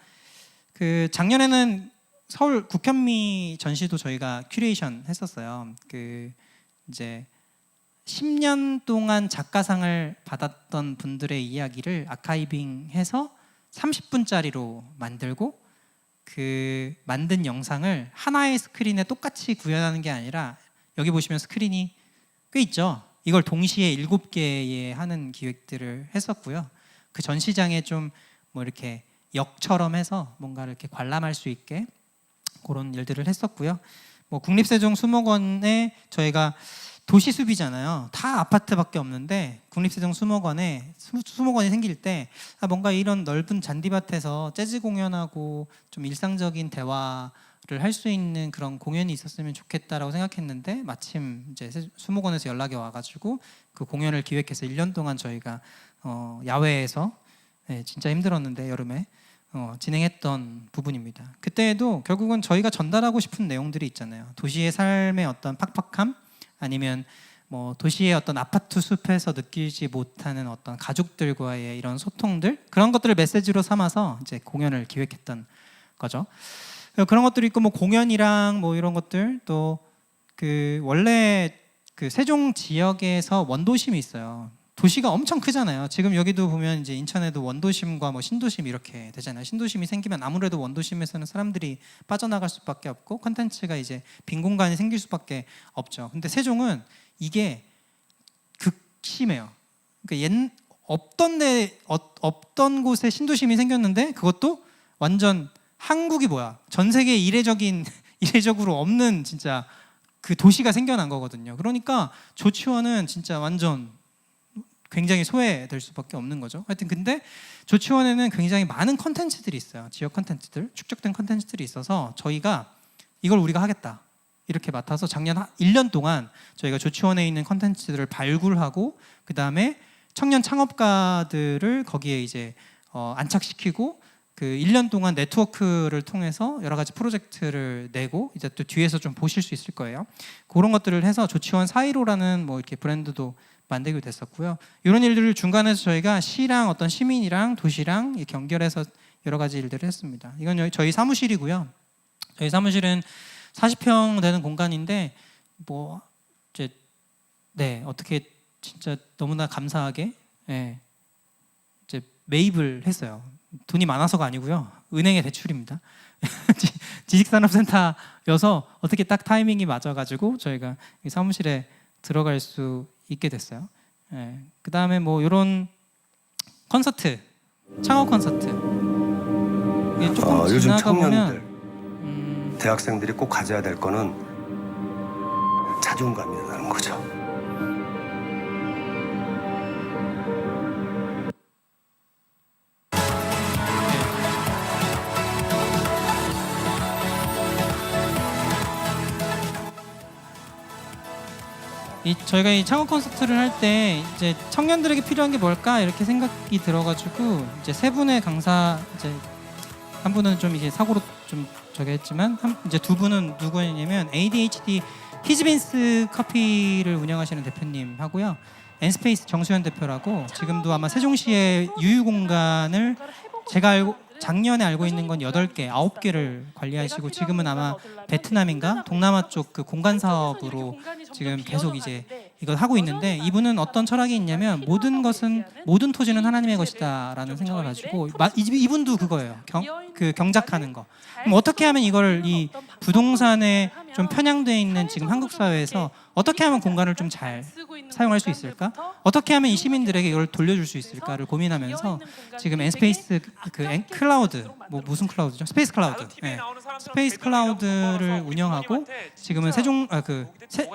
그 작년에는 서울 국현미 전시도 저희가 큐레이션 했었어요. 그 이제 10년 동안 작가상을 받았던 분들의 이야기를 아카이빙해서 30분짜리로 만들고 그 만든 영상을 하나의 스크린에 똑같이 구현하는 게 아니라 여기 보시면 스크린이 꽤 있죠. 이걸 동시에 7개의 하는 기획들을 했었고요. 그 전시장에 좀 뭐 이렇게 역처럼 해서 뭔가를 이렇게 관람할 수 있게 그런 일들을 했었고요. 뭐 국립세종수목원에 저희가 도시숲이잖아요. 다 아파트밖에 없는데 국립세종수목원에 수목원이 생길 때 뭔가 이런 넓은 잔디밭에서 재즈 공연하고 좀 일상적인 대화를 할 수 있는 그런 공연이 있었으면 좋겠다라고 생각했는데 마침 이제 수목원에서 연락이 와가지고 그 공연을 기획해서 1년 동안 저희가 야외에서 네, 진짜 힘들었는데 여름에 진행했던 부분입니다. 그때에도 결국은 저희가 전달하고 싶은 내용들이 있잖아요. 도시의 삶의 어떤 팍팍함 아니면 뭐 도시의 어떤 아파트 숲에서 느끼지 못하는 어떤 가족들과의 이런 소통들 그런 것들을 메시지로 삼아서 이제 공연을 기획했던 거죠. 그런 것들이 있고 뭐 공연이랑 뭐 이런 것들 또 그 원래 그 세종 지역에서 원도심이 있어요. 도시가 엄청 크잖아요. 지금 여기도 보면 이제 인천에도 원도심과 뭐 신도심 이렇게 되잖아요. 신도심이 생기면 아무래도 원도심에서는 사람들이 빠져나갈 수밖에 없고 컨텐츠가 이제 빈 공간이 생길 수밖에 없죠. 근데 세종은 이게 극심해요. 그러니까 없던 곳에 신도심이 생겼는데 그것도 완전 한국이 뭐야? 전 세계 이례적으로 없는 진짜 그 도시가 생겨난 거거든요. 그러니까 조치원은 진짜 완전 굉장히 소외될 수밖에 없는 거죠. 하여튼 근데 조치원에는 굉장히 많은 컨텐츠들이 있어요. 지역 컨텐츠들, 축적된 컨텐츠들이 있어서 저희가 이걸 우리가 하겠다 이렇게 맡아서 작년 1년 동안 저희가 조치원에 있는 컨텐츠들을 발굴하고 그 다음에 청년 창업가들을 거기에 이제 안착시키고 그 1년 동안 네트워크를 통해서 여러 가지 프로젝트를 내고 이제 또 뒤에서 좀 보실 수 있을 거예요. 그런 것들을 해서 조치원 415라는 뭐 이렇게 브랜드도 만들게 됐었고요. 이런 일들을 중간에서 저희가 시랑 어떤 시민이랑 도시랑 이렇게 연결해서 여러 가지 일들을 했습니다. 이건 저희 사무실이고요. 저희 사무실은 40평 되는 공간인데 뭐 이제 네 어떻게 진짜 너무나 감사하게 네, 이제 매입을 했어요. 돈이 많아서가 아니고요. 은행의 대출입니다. 지식산업센터여서 어떻게 딱 타이밍이 맞아가지고 저희가 이 사무실에 들어갈 수 있게 됐어요. 네. 그 다음에 뭐 이런 콘서트, 창업 콘서트. 이게 조금 요즘 지나가 청년들, 보면 대학생들이 꼭 가져야 될 거는 자존감이라는 거죠. 저희가 이 창업 콘서트를 할 때 이제 청년들에게 필요한 게 뭘까 이렇게 생각이 들어가지고 이제 세 분의 강사 이제 한 분은 좀 이게 사고로 좀 저기 했지만 이제 두 분은 누구냐면 ADHD 히즈빈스 커피를 운영하시는 대표님 하고요. 엔스페이스 정수현 대표라고 지금도 아마 세종시의 유휴 공간을 제가 작년에 알고 있는 건 8개, 9개를 관리하시고 지금은 아마 베트남인가 동남아 쪽 그 공간 사업으로 지금 계속 이제 이걸 하고 있는데 이분은 어떤 철학이 있냐면 모든 토지는 하나님의 것이다라는 생각을 가지고 이분도 그거예요. 경작하는 거. 그럼 어떻게 하면 이걸 이 부동산에 좀 편향되어 있는 지금 한국 사회에서 어떻게 하면 공간을 좀 잘 사용할 수 있을까? 어떻게 하면 이 시민들에게 이걸 돌려줄 수 있을까를 고민하면서 지금 엔스페이스 클라우드 뭐 무슨 클라우드죠? 스페이스 클라우드. 네. 스페이스 클라우드를 운영하고 지금은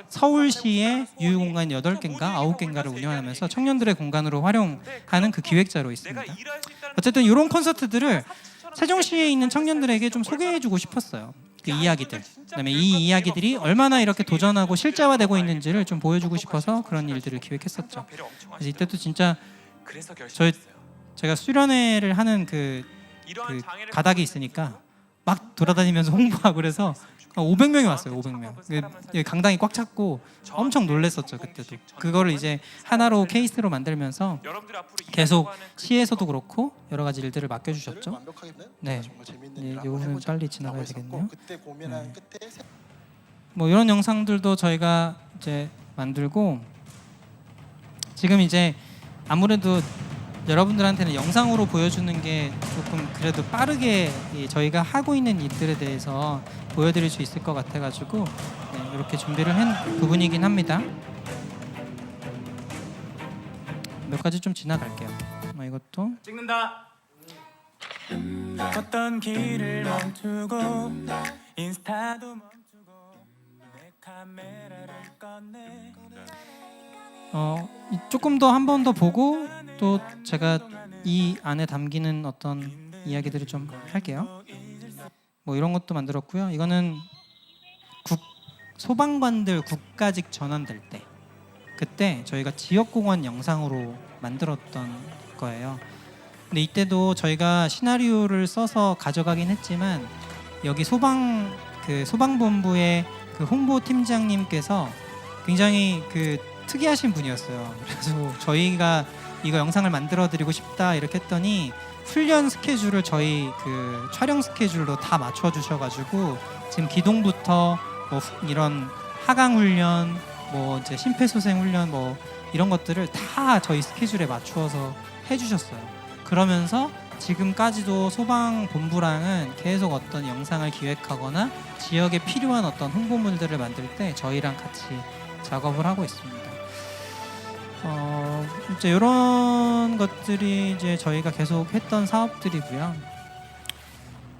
서울시의 유휴 공간 8개인가 9개인가를 운영하면서 청년들의 공간으로 활용하는 그 기획자로 있습니다. 어쨌든 이런 콘서트들을 세종시에 있는 청년들에게 좀 소개해주고 싶었어요. 그 이야기들. 그다음에 이 이야기들이 얼마나 이렇게 도전하고 실제화되고 있는지를 좀 보여주고 싶어서 그런 일들을 기획했었죠. 그래서 이때도 진짜 제가 수련회를 하는 그 가닥이 있으니까 막 돌아다니면서 홍보하고 그래서 500명이 왔어요. 500명. 강당이 꽉 찼고 엄청 놀랬었죠. 그때도. 그거를 이제 하나로 케이스로 만들면서 계속 시에서도 그렇고 여러 가지 일들을 맡겨주셨죠. 네. 이 부분은 빨리 지나가야 되겠네요. 네. 뭐 이런 영상들도 저희가 이제 만들고 지금 이제 아무래도 여러분들한테는 영상으로 보여주는 게 조금 그래도 빠르게 저희가 하고 있는 일들에 대해서 보여드릴 수 있을 것 같아가지고 네, 이렇게 준비를 한 부분이긴 합니다. 몇 가지 좀 지나갈게요. 이것도 찍는다. 어떤 길을 멈추고 인스타도 멈추고 내 카메라를 꺼내. 조금 더 한 번 더 보고 또 제가 이 안에 담기는 어떤 이야기들을 좀 할게요. 뭐 이런 것도 만들었고요. 이거는 소방관들 국가직 전환될 때 그때 저희가 지역공원 영상으로 만들었던 거예요. 근데 이때도 저희가 시나리오를 써서 가져가긴 했지만 여기 소방본부의 그 홍보팀장님께서 굉장히 특이하신 분이었어요. 그래서 저희가 이거 영상을 만들어드리고 싶다 이렇게 했더니 훈련 스케줄을 저희 그 촬영 스케줄로 다 맞춰주셔가지고 지금 기동부터 뭐 이런 하강 훈련, 뭐 이제 심폐소생 훈련 뭐 이런 것들을 다 저희 스케줄에 맞추어서 해주셨어요. 그러면서 지금까지도 소방본부랑은 계속 어떤 영상을 기획하거나 지역에 필요한 어떤 홍보물들을 만들 때 저희랑 같이 작업을 하고 있습니다. 이제 이런 것들이 이제 저희가 계속 했던 사업들이고요.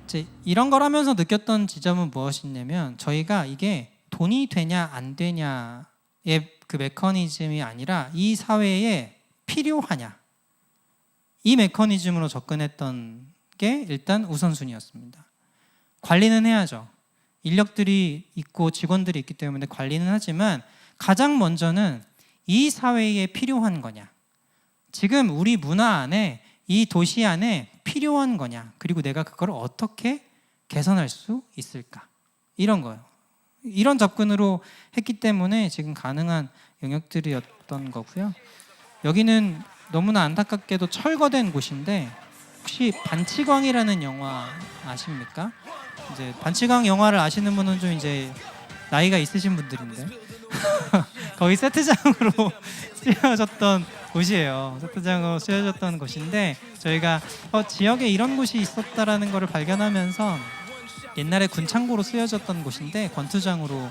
이제 이런 걸 하면서 느꼈던 지점은 무엇이냐면 저희가 이게 돈이 되냐 안 되냐의 그 메커니즘이 아니라 이 사회에 필요하냐 이 메커니즘으로 접근했던 게 일단 우선순위였습니다. 관리는 해야죠. 인력들이 있고 직원들이 있기 때문에 관리는 하지만 가장 먼저는 이 사회에 필요한 거냐, 지금 우리 문화 안에 이 도시 안에 필요한 거냐, 그리고 내가 그걸 어떻게 개선할 수 있을까, 이런 거예요. 이런 접근으로 했기 때문에 지금 가능한 영역들이었던 거고요. 여기는 너무나 안타깝게도 철거된 곳인데 혹시 반치광이라는 영화 아십니까? 이제 반치광 영화를 아시는 분은 좀 이제 나이가 있으신 분들인데 거의 세트장으로 쓰여졌던 곳이에요. 세트장으로 쓰여졌던 곳인데 저희가 지역에 이런 곳이 있었다라는 것을 발견하면서 옛날에 군창고로 쓰여졌던 곳인데 권투장으로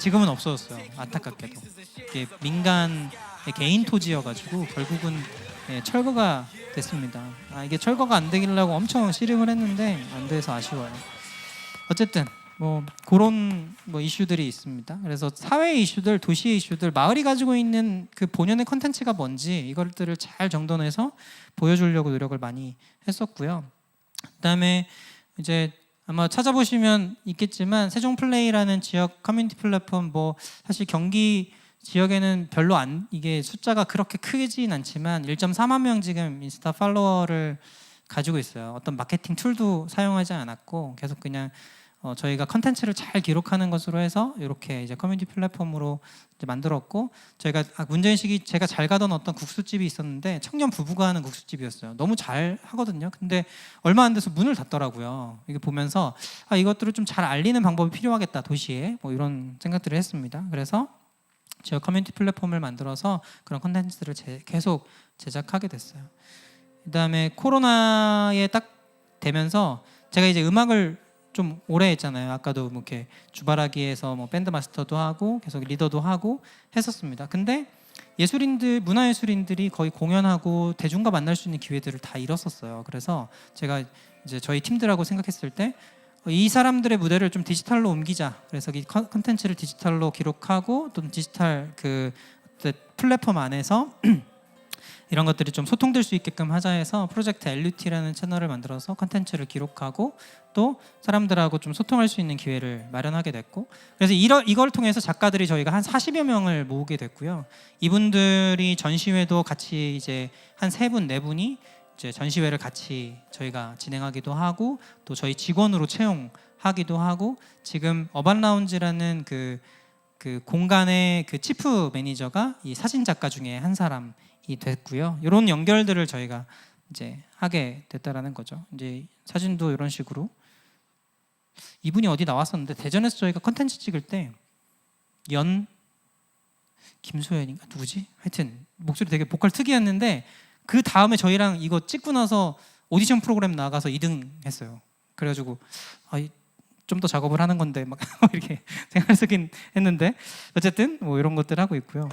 지금은 없어졌어요. 안타깝게도 이게 민간의 개인 토지여가지고 결국은 철거가 됐습니다. 이게 철거가 안 되기려고 엄청 씨름을 했는데 안 돼서 아쉬워요. 어쨌든 뭐 그런 이슈들이 있습니다. 그래서 사회 이슈들, 도시의 이슈들, 마을이 가지고 있는 그 본연의 컨텐츠가 뭔지 이것들을 잘 정돈해서 보여주려고 노력을 많이 했었고요. 그다음에 이제 아마 찾아보시면 있겠지만 세종플레이라는 지역 커뮤니티 플랫폼, 뭐 사실 경기 지역에는 별로 이게 숫자가 그렇게 크진 않지만 1.4만 명 지금 인스타 팔로워를 가지고 있어요. 어떤 마케팅 툴도 사용하지 않았고 계속 그냥 저희가 컨텐츠를 잘 기록하는 것으로 해서 이렇게 이제 커뮤니티 플랫폼으로 이제 만들었고, 저희가 문제인식이 제가 잘 가던 어떤 국수집이 있었는데 청년 부부가 하는 국수집이었어요. 너무 잘 하거든요. 근데 얼마 안 돼서 문을 닫더라고요. 이게 보면서 이것들을 좀 잘 알리는 방법이 필요하겠다, 도시에. 뭐 이런 생각들을 했습니다. 그래서 제가 커뮤니티 플랫폼을 만들어서 그런 컨텐츠들을 계속 제작하게 됐어요. 그다음에 코로나에 딱 되면서 제가 이제 음악을 좀 오래 했잖아요. 아까도 뭐 이렇게 주바라기에서 뭐 밴드 마스터도 하고 계속 리더도 하고 했었습니다. 근데 문화예술인들이 거의 공연하고 대중과 만날 수 있는 기회들을 다 잃었었어요. 그래서 제가 이제 저희 팀들하고 생각했을 때 이 사람들의 무대를 좀 디지털로 옮기자. 그래서 이 컨텐츠를 디지털로 기록하고 또 디지털 그 플랫폼 안에서 이런 것들이 좀 소통될 수 있게끔 하자 해서 프로젝트 LUT라는 채널을 만들어서 컨텐츠를 기록하고 또 사람들하고 좀 소통할 수 있는 기회를 마련하게 됐고, 그래서 이걸 통해서 작가들이 저희가 한 40여 명을 모으게 됐고요. 이분들이 전시회도 같이 이제 한 3분, 4분이 이제 전시회를 같이 저희가 진행하기도 하고 또 저희 직원으로 채용하기도 하고, 지금 어반라운지라는 그 공간의 그 치프 매니저가 이 사진 작가 중에 한 사람이 됐고요. 이런 연결들을 저희가 이제 하게 됐다라는 거죠. 이제 사진도 이런 식으로 이분이 어디 나왔었는데 대전에서 저희가 컨텐츠 찍을 때 김소연인가 누구지? 하여튼 목소리 되게 보컬 특이했는데 그 다음에 저희랑 이거 찍고 나서 오디션 프로그램 나가서 2등 했어요. 그래가지고 좀 더 작업을 하는 건데 막 이렇게 생각을 쓰긴 했는데 어쨌든 뭐 이런 것들 하고 있고요.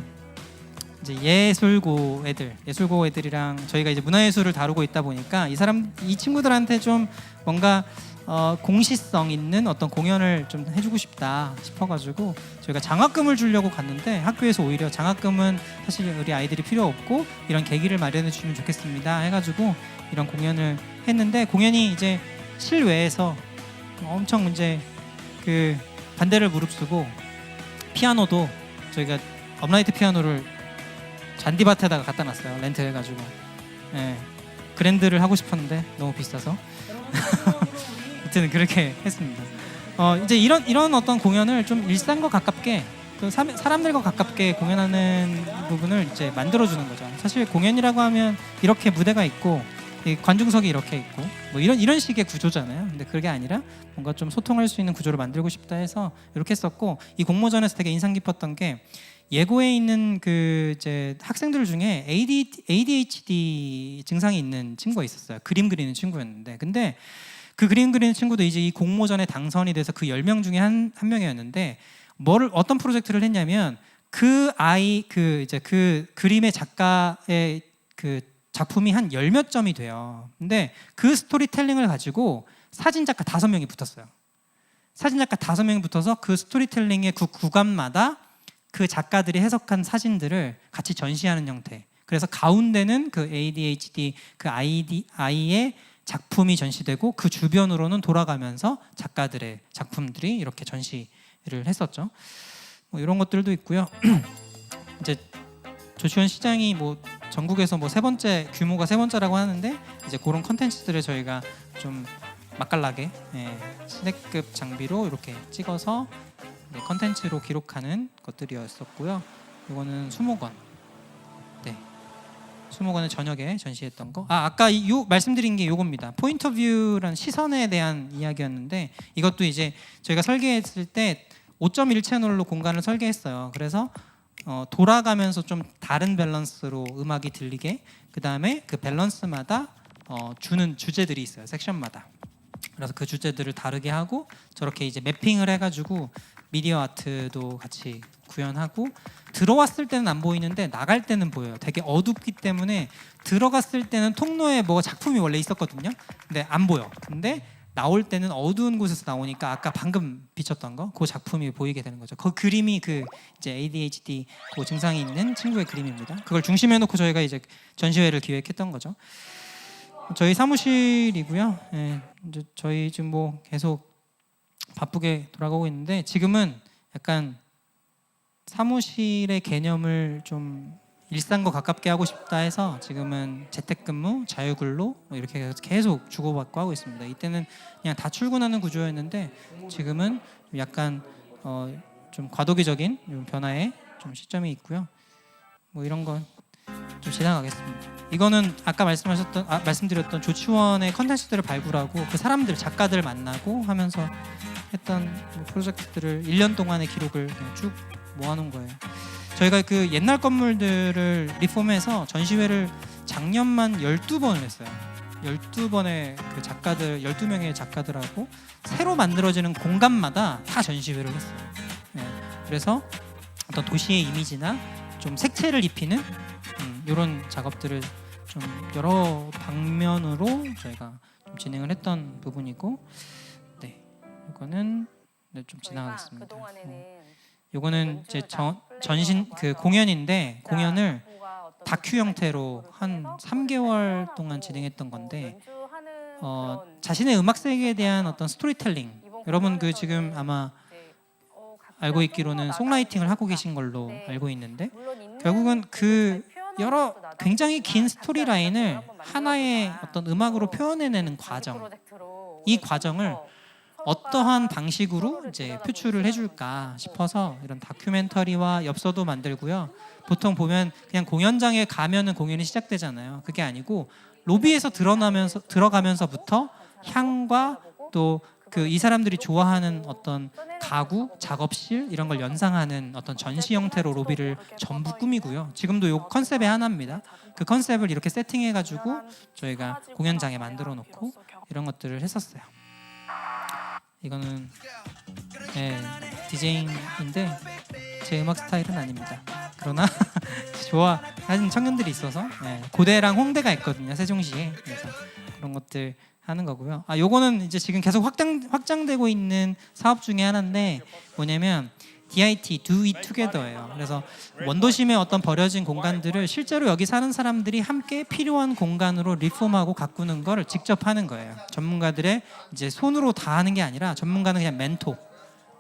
이제 예술고 애들이랑 저희가 이제 문화예술을 다루고 있다 보니까 이 친구들한테 좀 뭔가 공시성 있는 어떤 공연을 좀 해주고 싶다 싶어가지고 저희가 장학금을 주려고 갔는데 학교에서 오히려 장학금은 사실 우리 아이들이 필요 없고 이런 계기를 마련해 주시면 좋겠습니다 해가지고 이런 공연을 했는데, 공연이 이제 실외에서 엄청 이제 그 반대를 무릅쓰고 피아노도 저희가 업라이트 피아노를 잔디밭에다가 갖다 놨어요. 렌트해가지고. 예, 그랜드를 하고 싶었는데 너무 비싸서 아무튼 그렇게 했습니다. 이제 이런 어떤 공연을 좀 일상과 가깝게 또 사람들과 가깝게 공연하는 부분을 이제 만들어주는 거죠. 사실 공연이라고 하면 이렇게 무대가 있고 이 관중석이 이렇게 있고 뭐 이런 식의 구조잖아요. 근데 그게 아니라 뭔가 좀 소통할 수 있는 구조를 만들고 싶다 해서 이렇게 했었고, 이 공모전에서 되게 인상 깊었던 게 예고에 있는 그 이제 학생들 중에 ADHD 증상이 있는 친구가 있었어요. 그림 그리는 친구였는데, 근데 그 그림 그리는 친구도 이제 이 공모전에 당선이 돼서 그 10명 중에 한 명이었는데 어떤 프로젝트를 했냐면 그 그림의 작가의 그 작품이 한 10몇 점이 돼요. 근데 그 스토리텔링을 가지고 사진작가 5명이 붙었어요. 사진작가 5명이 붙어서 그 스토리텔링의 그 구간마다 그 작가들이 해석한 사진들을 같이 전시하는 형태. 그래서 가운데는 그 ADHD 그 아이의 작품이 전시되고 그 주변으로는 돌아가면서 작가들의 작품들이 이렇게 전시를 했었죠. 뭐 이런 것들도 있고요. 이제 조치원 시장이 뭐 전국에서 뭐 규모가 세 번째라고 하는데 이제 그런 컨텐츠들을 저희가 좀 맛깔나게 시내급 장비로 이렇게 찍어서 컨텐츠로 기록하는 것들이었었고요. 이거는 수목원. 네. 수목원을 저녁에 전시했던 거. 아까 말씀드린 게 이겁니다. 포인트 오브 뷰라는 시선에 대한 이야기였는데, 이것도 이제 저희가 설계했을 때 5.1 채널로 공간을 설계했어요. 그래서 돌아가면서 좀 다른 밸런스로 음악이 들리게, 그 다음에 그 밸런스마다 주는 주제들이 있어요. 섹션마다. 그래서 그 주제들을 다르게 하고 저렇게 이제 매핑을 해가지고 미디어 아트도 같이 구현하고, 들어왔을 때는 안 보이는데 나갈 때는 보여요. 되게 어둡기 때문에 들어갔을 때는 통로에 뭐 작품이 원래 있었거든요. 근데 안 보여. 근데 나올 때는 어두운 곳에서 나오니까 아까 방금 비쳤던 그 작품이 보이게 되는 거죠. 그 그림이 그 이제 ADHD 그 증상이 있는 친구의 그림입니다. 그걸 중심에 놓고 저희가 이제 전시회를 기획했던 거죠. 저희 사무실이고요. 이제 저희 지금 뭐 계속 바쁘게 돌아가고 있는데, 지금은 약간 사무실의 개념을 좀 일상과 가깝게 하고 싶다 해서 지금은 재택근무, 자유근로 뭐 이렇게 계속 주고받고 하고 있습니다. 이때는 그냥 다 출근하는 구조였는데 지금은 약간 좀 과도기적인 이런 변화에 좀 시점이 있고요. 뭐 이런 건 좀 지나가겠습니다. 이거는 아까 말씀드렸던 조치원의 컨텐츠들을 발굴하고 그 사람들, 작가들 만나고 하면서 했던 뭐 프로젝트들을 1년 동안의 기록을 그냥 쭉 모아놓은 거예요. 저희가 그 옛날 건물들을 리폼해서 전시회를 작년만 12번을 했어요. 12번의 그 작가들, 12명의 작가들하고 새로 만들어지는 공간마다 다 전시회를 했어요. 네. 그래서 어떤 도시의 이미지나 좀 색채를 입히는 이런 작업들을 좀 여러 방면으로 저희가 좀 진행을 했던 부분이고, 네, 이거는 네, 좀 지나가겠습니다. 요거는 이제 전신 그 공연인데 공연을 다큐 형태로 한 3개월 동안 진행했던 건데 자신의 음악 세계에 대한 어떤 스토리텔링, 여러분 그 지금 아마 알고 있기로는 송라이팅을 하고 계신 걸로 알고 있는데 결국은 그 여러 굉장히 긴 스토리 라인을 하나의 어떤 음악으로 표현해내는 과정, 이 과정을 어떠한 방식으로 이제 표출을 해줄까 싶어서 이런 다큐멘터리와 엽서도 만들고요. 보통 보면 그냥 공연장에 가면은 공연이 시작되잖아요. 그게 아니고 로비에서 들어가면서부터 향과 또 그 이 사람들이 좋아하는 어떤 가구, 작업실 이런 걸 연상하는 어떤 전시 형태로 로비를 전부 꾸미고요. 지금도 요 컨셉의 하나입니다. 그 컨셉을 이렇게 세팅해가지고 저희가 공연장에 만들어 놓고 이런 것들을 했었어요. 이거는 디제잉인데 제 음악 스타일은 아닙니다. 그러나 좋아하는 청년들이 있어서 고대랑 홍대가 있거든요, 세종시에. 그래서 그런 것들 하는 거고요. 요거는 이제 지금 계속 확장되고 있는 사업 중에 하나인데 뭐냐면 DIT, Do It Together예요. 그래서 원도심의 어떤 버려진 공간들을 실제로 여기 사는 사람들이 함께 필요한 공간으로 리폼하고 가꾸는 걸 직접 하는 거예요. 전문가들의 이제 손으로 다 하는 게 아니라 전문가는 그냥 멘토,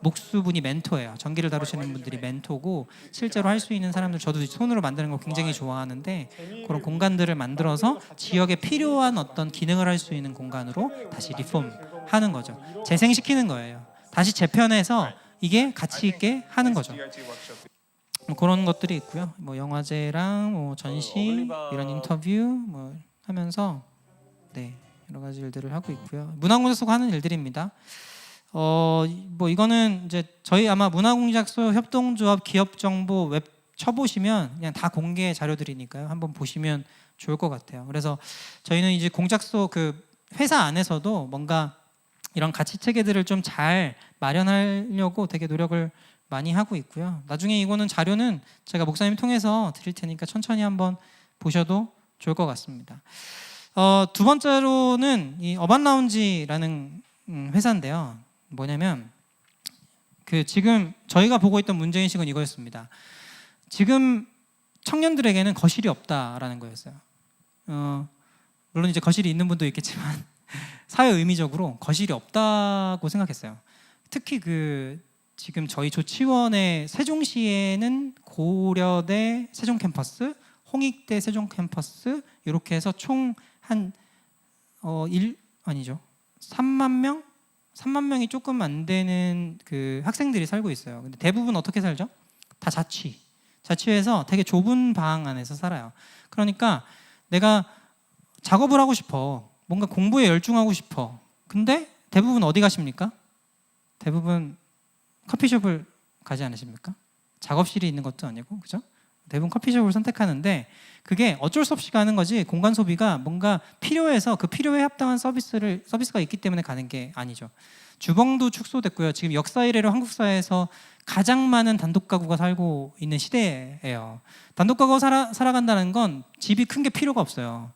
목수분이 멘토예요. 전기를 다루시는 분들이 멘토고 실제로 할 수 있는 사람들, 저도 손으로 만드는 거 굉장히 좋아하는데 그런 공간들을 만들어서 지역에 필요한 어떤 기능을 할 수 있는 공간으로 다시 리폼하는 거죠. 재생시키는 거예요. 다시 재편해서 이게 가치 있게 하는 거죠. 뭐 그런 것들이 있고요. 뭐 영화제랑 뭐 전시 이런 인터뷰 뭐 하면서 여러 가지 일들을 하고 있고요. 문화공작소가 하는 일들입니다. 뭐 이거는 이제 저희 아마 문화공작소 협동조합 기업정보 웹 쳐보시면 그냥 다 공개 자료들이니까요. 한번 보시면 좋을 것 같아요. 그래서 저희는 이제 공작소 그 회사 안에서도 뭔가 이런 가치 체계들을 좀 잘 마련하려고 되게 노력을 많이 하고 있고요. 나중에 이거는 자료는 제가 목사님 통해서 드릴 테니까 천천히 한번 보셔도 좋을 것 같습니다. 두 번째로는 이 어반라운지라는 회사인데요. 뭐냐면 그 지금 저희가 보고 있던 문제인식은 이거였습니다. 지금 청년들에게는 거실이 없다라는 거였어요. 물론 이제 거실이 있는 분도 있겠지만 사회 의미적으로 거실이 없다고 생각했어요. 특히 그 지금 저희 조치원의 세종시에는 고려대 세종 캠퍼스, 홍익대 세종 캠퍼스 이렇게 해서 총 한 3만 명이 조금 안 되는 그 학생들이 살고 있어요. 근데 대부분 어떻게 살죠? 다 자취해서 되게 좁은 방 안에서 살아요. 그러니까 내가 작업을 하고 싶어, 뭔가 공부에 열중하고 싶어. 근데 대부분 어디 가십니까? 대부분 커피숍을 가지 않으십니까? 작업실이 있는 것도 아니고, 그죠? 대부분 커피숍을 선택하는데 그게 어쩔 수 없이 가는 거지, 공간 소비가 뭔가 필요해서 그 필요에 합당한 서비스가 있기 때문에 가는 게 아니죠. 주방도 축소됐고요. 지금 역사 이래로 한국 사회에서 가장 많은 단독 가구가 살고 있는 시대예요. 단독 가구가 살아간다는 건 집이 큰 게 필요가 없어요.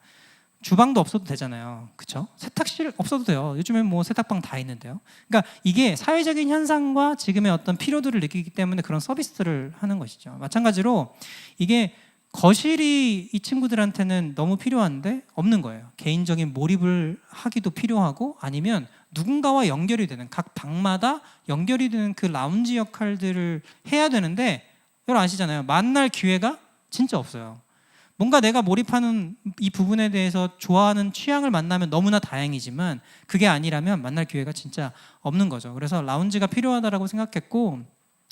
주방도 없어도 되잖아요. 그렇죠? 세탁실 없어도 돼요. 요즘엔 뭐 세탁방 다 있는데요. 그러니까 이게 사회적인 현상과 지금의 어떤 필요들을 느끼기 때문에 그런 서비스를 하는 것이죠. 마찬가지로 이게 거실이 이 친구들한테는 너무 필요한데 없는 거예요. 개인적인 몰입을 하기도 필요하고 아니면 누군가와 연결이 되는, 각 방마다 연결이 되는 그 라운지 역할들을 해야 되는데 여러분 아시잖아요. 만날 기회가 진짜 없어요. 뭔가 내가 몰입하는 이 부분에 대해서 좋아하는 취향을 만나면 너무나 다행이지만 그게 아니라면 만날 기회가 진짜 없는 거죠. 그래서 라운지가 필요하다라고 생각했고,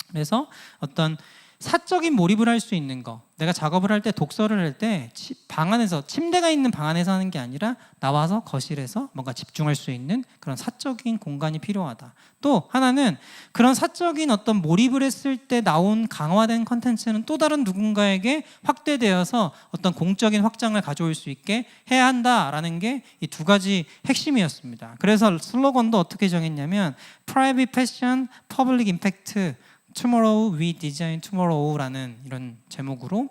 그래서 어떤 사적인 몰입을 할 수 있는 거, 내가 작업을 할 때 독서를 할 때 방 안에서, 침대가 있는 방 안에서 하는 게 아니라 나와서 거실에서 뭔가 집중할 수 있는 그런 사적인 공간이 필요하다. 또 하나는 그런 사적인 어떤 몰입을 했을 때 나온 강화된 컨텐츠는 또 다른 누군가에게 확대되어서 어떤 공적인 확장을 가져올 수 있게 해야 한다라는 게 이 두 가지 핵심이었습니다. 그래서 슬로건도 어떻게 정했냐면 Private Passion, Public Impact, Tomorrow We Design Tomorrow라는 이런 제목으로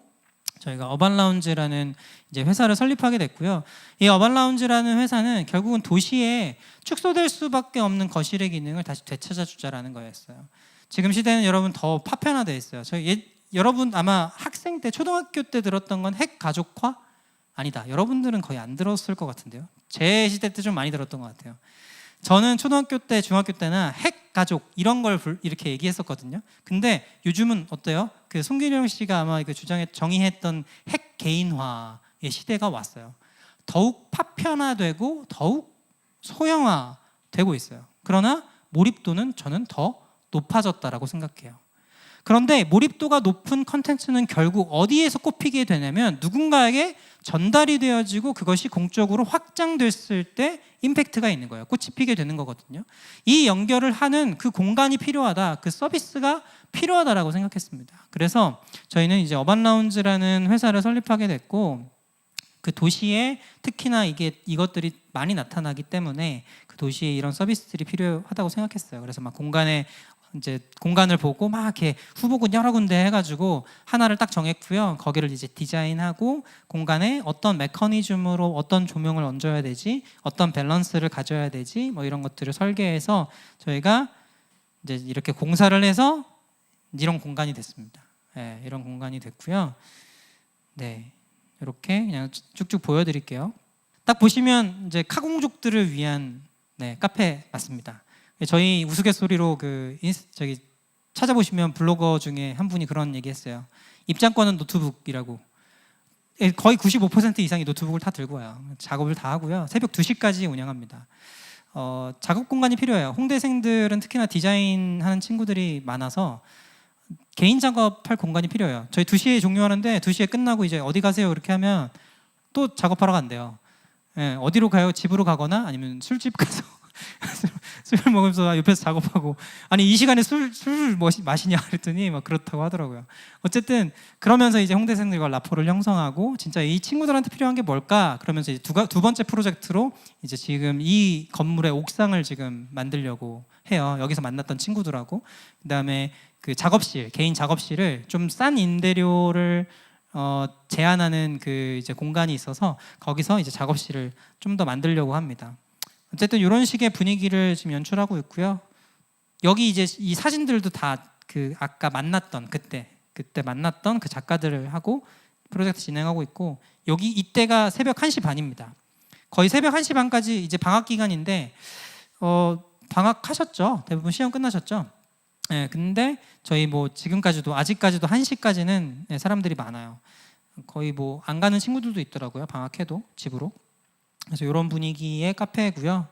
저희가 어반라운지라는 이제 회사를 설립하게 됐고요. 이 어반라운지라는 회사는 결국은 도시에 축소될 수밖에 없는 거실의 기능을 다시 되찾아주자라는 거였어요. 지금 시대는 여러분 더 파편화되어 있어요. 여러분 아마 학생 때, 초등학교 때 들었던 건 핵가족화? 아니다. 여러분들은 거의 안 들었을 것 같은데요. 제 시대 때 좀 많이 들었던 것 같아요. 저는 초등학교 때, 중학교 때는 핵가족 이런 걸 이렇게 얘기했었거든요. 근데 요즘은 어때요? 그 송기령 씨가 아마 그 정의했던 핵 개인화의 시대가 왔어요. 더욱 파편화되고 더욱 소형화되고 있어요. 그러나 몰입도는 저는 더 높아졌다라고 생각해요. 그런데 몰입도가 높은 컨텐츠는 결국 어디에서 꼽히게 되냐면 누군가에게 전달이 되어지고 그것이 공적으로 확장됐을 때 임팩트가 있는 거예요. 꽃이 피게 되는 거거든요. 이 연결을 하는 그 공간이 필요하다, 그 서비스가 필요하다라고 생각했습니다. 그래서 저희는 이제 어반라운지라는 회사를 설립하게 됐고, 그 도시에 특히나 이것들이 많이 나타나기 때문에 그 도시에 이런 서비스들이 필요하다고 생각했어요. 그래서 막 공간을 보고 막 이렇게 후보군 여러 군데 해가지고 하나를 딱 정했고요. 거기를 이제 디자인하고 공간에 어떤 메커니즘으로 어떤 조명을 얹어야 되지, 어떤 밸런스를 가져야 되지, 뭐 이런 것들을 설계해서 저희가 이제 이렇게 공사를 해서 이런 공간이 됐습니다. 네, 이런 공간이 됐고요. 네, 이렇게 그냥 쭉쭉 보여드릴게요. 딱 보시면 이제 카공족들을 위한 카페 맞습니다. 저희 우스갯소리로 찾아보시면 블로거 중에 한 분이 그런 얘기했어요. 입장권은 노트북이라고. 거의 95% 이상이 노트북을 다 들고 와요. 작업을 다 하고요. 새벽 2시까지 운영합니다. 작업 공간이 필요해요. 홍대생들은 특히나 디자인하는 친구들이 많아서 개인 작업할 공간이 필요해요. 저희 2시에 종료하는데 2시에 끝나고 이제 어디 가세요? 이렇게 하면 또 작업하러 간대요. 예, 어디로 가요? 집으로 가거나 아니면 술집 가서 술 먹으면서 옆에서 작업하고, 아니 이 시간에 술 마시냐 그랬더니 막 그렇다고 하더라고요. 어쨌든 그러면서 이제 홍대생들과 라포를 형성하고 진짜 이 친구들한테 필요한 게 뭘까? 그러면서 이제 두 번째 프로젝트로 이제 지금 이 건물의 옥상을 지금 만들려고 해요. 여기서 만났던 친구들하고. 그다음에 그 작업실, 개인 작업실을 좀 싼 임대료를 제한하는 그 이제 공간이 있어서 거기서 이제 작업실을 좀 더 만들려고 합니다. 어쨌든 이런 식의 분위기를 지금 연출하고 있고요. 여기 이제 이 사진들도 다 그 아까 만났던 그때 만났던 그 작가들을 하고 프로젝트 진행하고 있고, 여기 이때가 새벽 1시 반입니다. 거의 새벽 1시 반까지 이제 방학 기간인데 방학하셨죠? 대부분 시험 끝나셨죠? 네, 근데 저희 뭐 아직까지도 1시까지는 사람들이 많아요. 거의 뭐 안 가는 친구들도 있더라고요. 방학해도 집으로. 그래서 이런 분위기의 카페고요.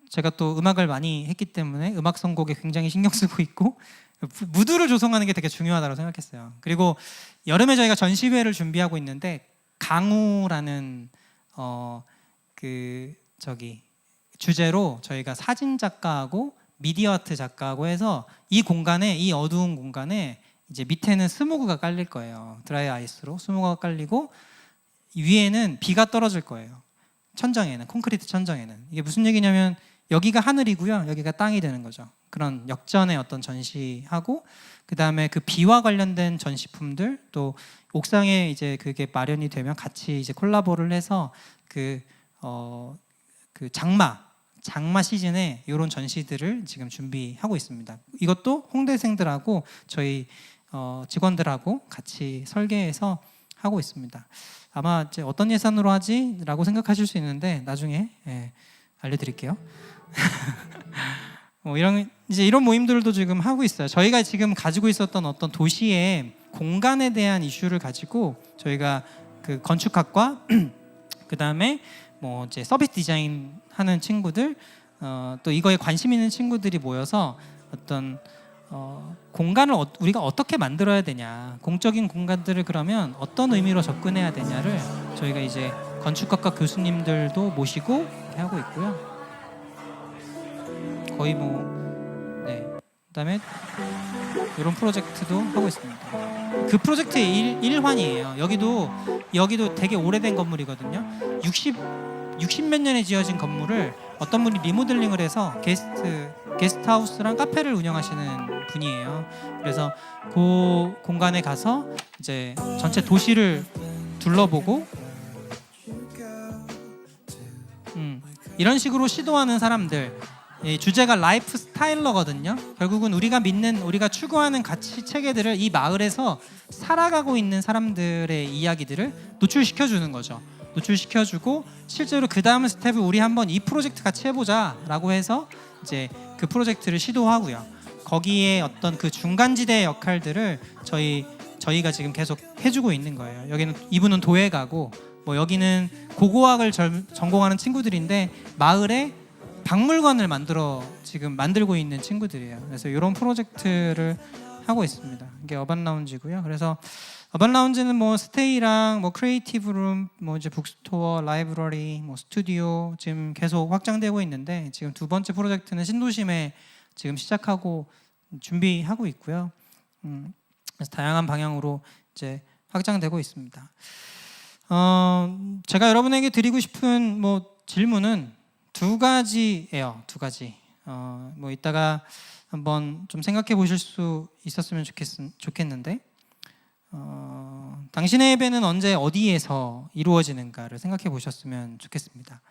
제가 또 음악을 많이 했기 때문에 음악 선곡에 굉장히 신경 쓰고 있고 무드를 조성하는 게 되게 중요하다고 생각했어요. 그리고 여름에 저희가 전시회를 준비하고 있는데 강우라는 주제로 저희가 사진 작가하고 미디어 아트 작가하고 해서 이 어두운 공간에 이제 밑에는 스모그가 깔릴 거예요. 드라이 아이스로 스모그가 깔리고 위에는 비가 떨어질 거예요. 천장에는, 콘크리트 천장에는. 이게 무슨 얘기냐면 여기가 하늘이고요, 여기가 땅이 되는 거죠. 그런 역전의 어떤 전시하고, 그 다음에 그 비와 관련된 전시품들, 또 옥상에 이제 그게 마련이 되면 같이 이제 콜라보를 해서 그 장마 시즌에 이런 전시들을 지금 준비하고 있습니다. 이것도 홍대생들하고 저희 직원들하고 같이 설계해서 하고 있습니다. 아마 이제 어떤 예산으로 하지라고 생각하실 수 있는데 나중에 알려드릴게요. 이런 이제 이런 모임들도 지금 하고 있어요. 저희가 지금 가지고 있었던 어떤 도시의 공간에 대한 이슈를 가지고 저희가 그 건축학과 그 다음에 뭐 이제 서비스 디자인 하는 친구들 또 이거에 관심 있는 친구들이 모여서 어떤 공간을 우리가 어떻게 만들어야 되냐, 공적인 공간들을 그러면 어떤 의미로 접근해야 되냐를 저희가 이제 건축학과 교수님들도 모시고 이렇게 하고 있고요. 거의 그다음에 이런 프로젝트도 하고 있습니다. 그 프로젝트의 일환이에요. 여기도 되게 오래된 건물이거든요. 60 몇 년에 지어진 건물을 어떤 분이 리모델링을 해서 게스트하우스랑 카페를 운영하시는 분이에요. 그래서 그 공간에 가서 이제 전체 도시를 둘러보고 이런 식으로 시도하는 사람들, 주제가 라이프 스타일러거든요. 결국은 우리가 추구하는 가치 체계들을 이 마을에서 살아가고 있는 사람들의 이야기들을 노출시켜주는 거죠. 노출시켜주고 실제로 그 다음 스텝을 우리 한번 이 프로젝트 같이 해보자라고 해서 이제 그 프로젝트를 시도하고요. 거기에 어떤 그 중간지대의 역할들을 저희가 지금 계속 해주고 있는 거예요. 이분은 도예가고 뭐 여기는 고고학을 전공하는 친구들인데 마을에 박물관을 만들고 있는 친구들이에요. 그래서 이런 프로젝트를 하고 있습니다. 이게 어반라운지고요. 그래서 어반라운지는 뭐 스테이랑 뭐 크리에이티브 룸, 뭐 이제 북스토어, 라이브러리, 뭐 스튜디오 지금 계속 확장되고 있는데 지금 두 번째 프로젝트는 신도심에 지금 시작하고 준비하고 있고요. 그래서 다양한 방향으로 이제 확장되고 있습니다. 제가 여러분에게 드리고 싶은 뭐 질문은 두 가지예요. 두 가지. 뭐 이따가 한번 좀 생각해 보실 수 있었으면 좋겠는데 당신의 예배는 언제 어디에서 이루어지는가를 생각해 보셨으면 좋겠습니다.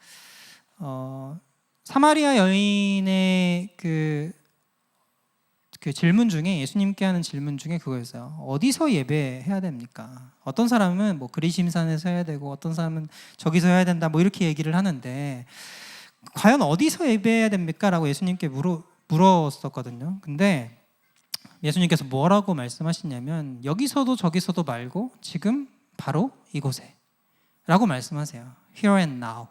사마리아 여인의 그 질문 중에 예수님께 하는 질문 중에 그거였어요. 어디서 예배해야 됩니까? 어떤 사람은 뭐 그리심산에서 해야 되고 어떤 사람은 저기서 해야 된다 뭐 이렇게 얘기를 하는데 과연 어디서 예배해야 됩니까? 라고 예수님께 물었었거든요. 근데 예수님께서 뭐라고 말씀하시냐면 여기서도 저기서도 말고 지금 바로 이곳에 라고 말씀하세요. Here and now.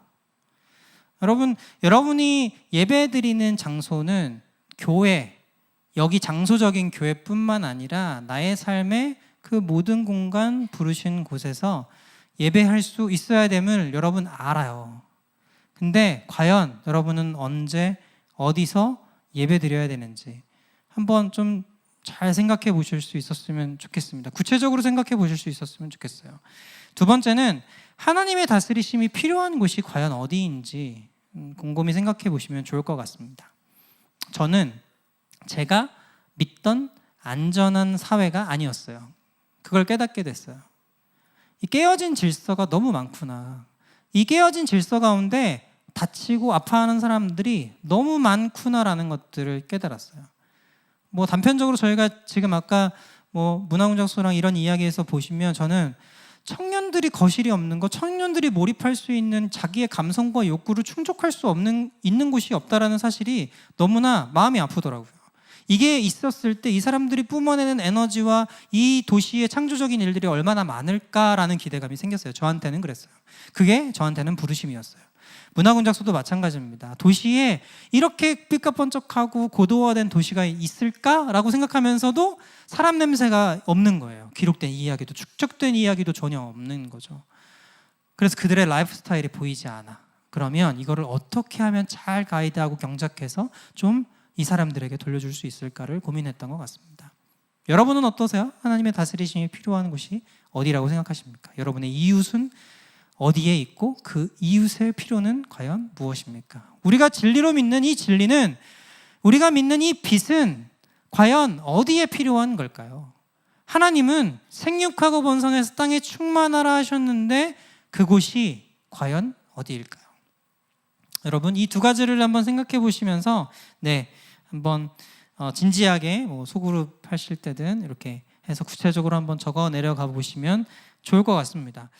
여러분이 예배드리는 장소는 교회, 여기 장소적인 교회뿐만 아니라 나의 삶의 그 모든 공간 부르신 곳에서 예배할 수 있어야 됨을 여러분 알아요. 근데 과연 여러분은 언제 어디서 예배드려야 되는지 한번 좀 잘 생각해 보실 수 있었으면 좋겠습니다. 구체적으로 생각해 보실 수 있었으면 좋겠어요. 두 번째는 하나님의 다스리심이 필요한 곳이 과연 어디인지 곰곰이 생각해 보시면 좋을 것 같습니다. 저는 제가 믿던 안전한 사회가 아니었어요. 그걸 깨닫게 됐어요. 이 깨어진 질서가 너무 많구나. 이 깨어진 질서 가운데 다치고 아파하는 사람들이 너무 많구나라는 것들을 깨달았어요. 뭐 단편적으로 저희가 지금 아까 뭐 문화공작소랑 이런 이야기에서 보시면 저는 청년들이 거실이 없는 거, 청년들이 몰입할 수 있는 자기의 감성과 욕구를 충족할 수 있는 곳이 없다라는 사실이 너무나 마음이 아프더라고요. 이게 있었을 때 이 사람들이 뿜어내는 에너지와 이 도시의 창조적인 일들이 얼마나 많을까라는 기대감이 생겼어요. 저한테는 그랬어요. 그게 저한테는 부르심이었어요. 문화공작소도 마찬가지입니다. 도시에 이렇게 삐까번쩍하고 고도화된 도시가 있을까라고 생각하면서도 사람 냄새가 없는 거예요. 기록된 이야기도 축적된 이야기도 전혀 없는 거죠. 그래서 그들의 라이프 스타일이 보이지 않아. 그러면 이거를 어떻게 하면 잘 가이드하고 경작해서 좀 이 사람들에게 돌려줄 수 있을까를 고민했던 것 같습니다. 여러분은 어떠세요? 하나님의 다스리심이 필요한 곳이 어디라고 생각하십니까? 여러분의 이웃은 어디에 있고 그 이웃의 필요는 과연 무엇입니까? 우리가 진리로 믿는 이 진리는, 우리가 믿는 이 빛은 과연 어디에 필요한 걸까요? 하나님은 생육하고 번성해서 땅에 충만하라 하셨는데 그곳이 과연 어디일까요? 여러분 이 두 가지를 한번 생각해 보시면서 한번 진지하게 뭐 소그룹 하실 때든 이렇게 해서 구체적으로 한번 적어 내려가 보시면 좋을 것 같습니다.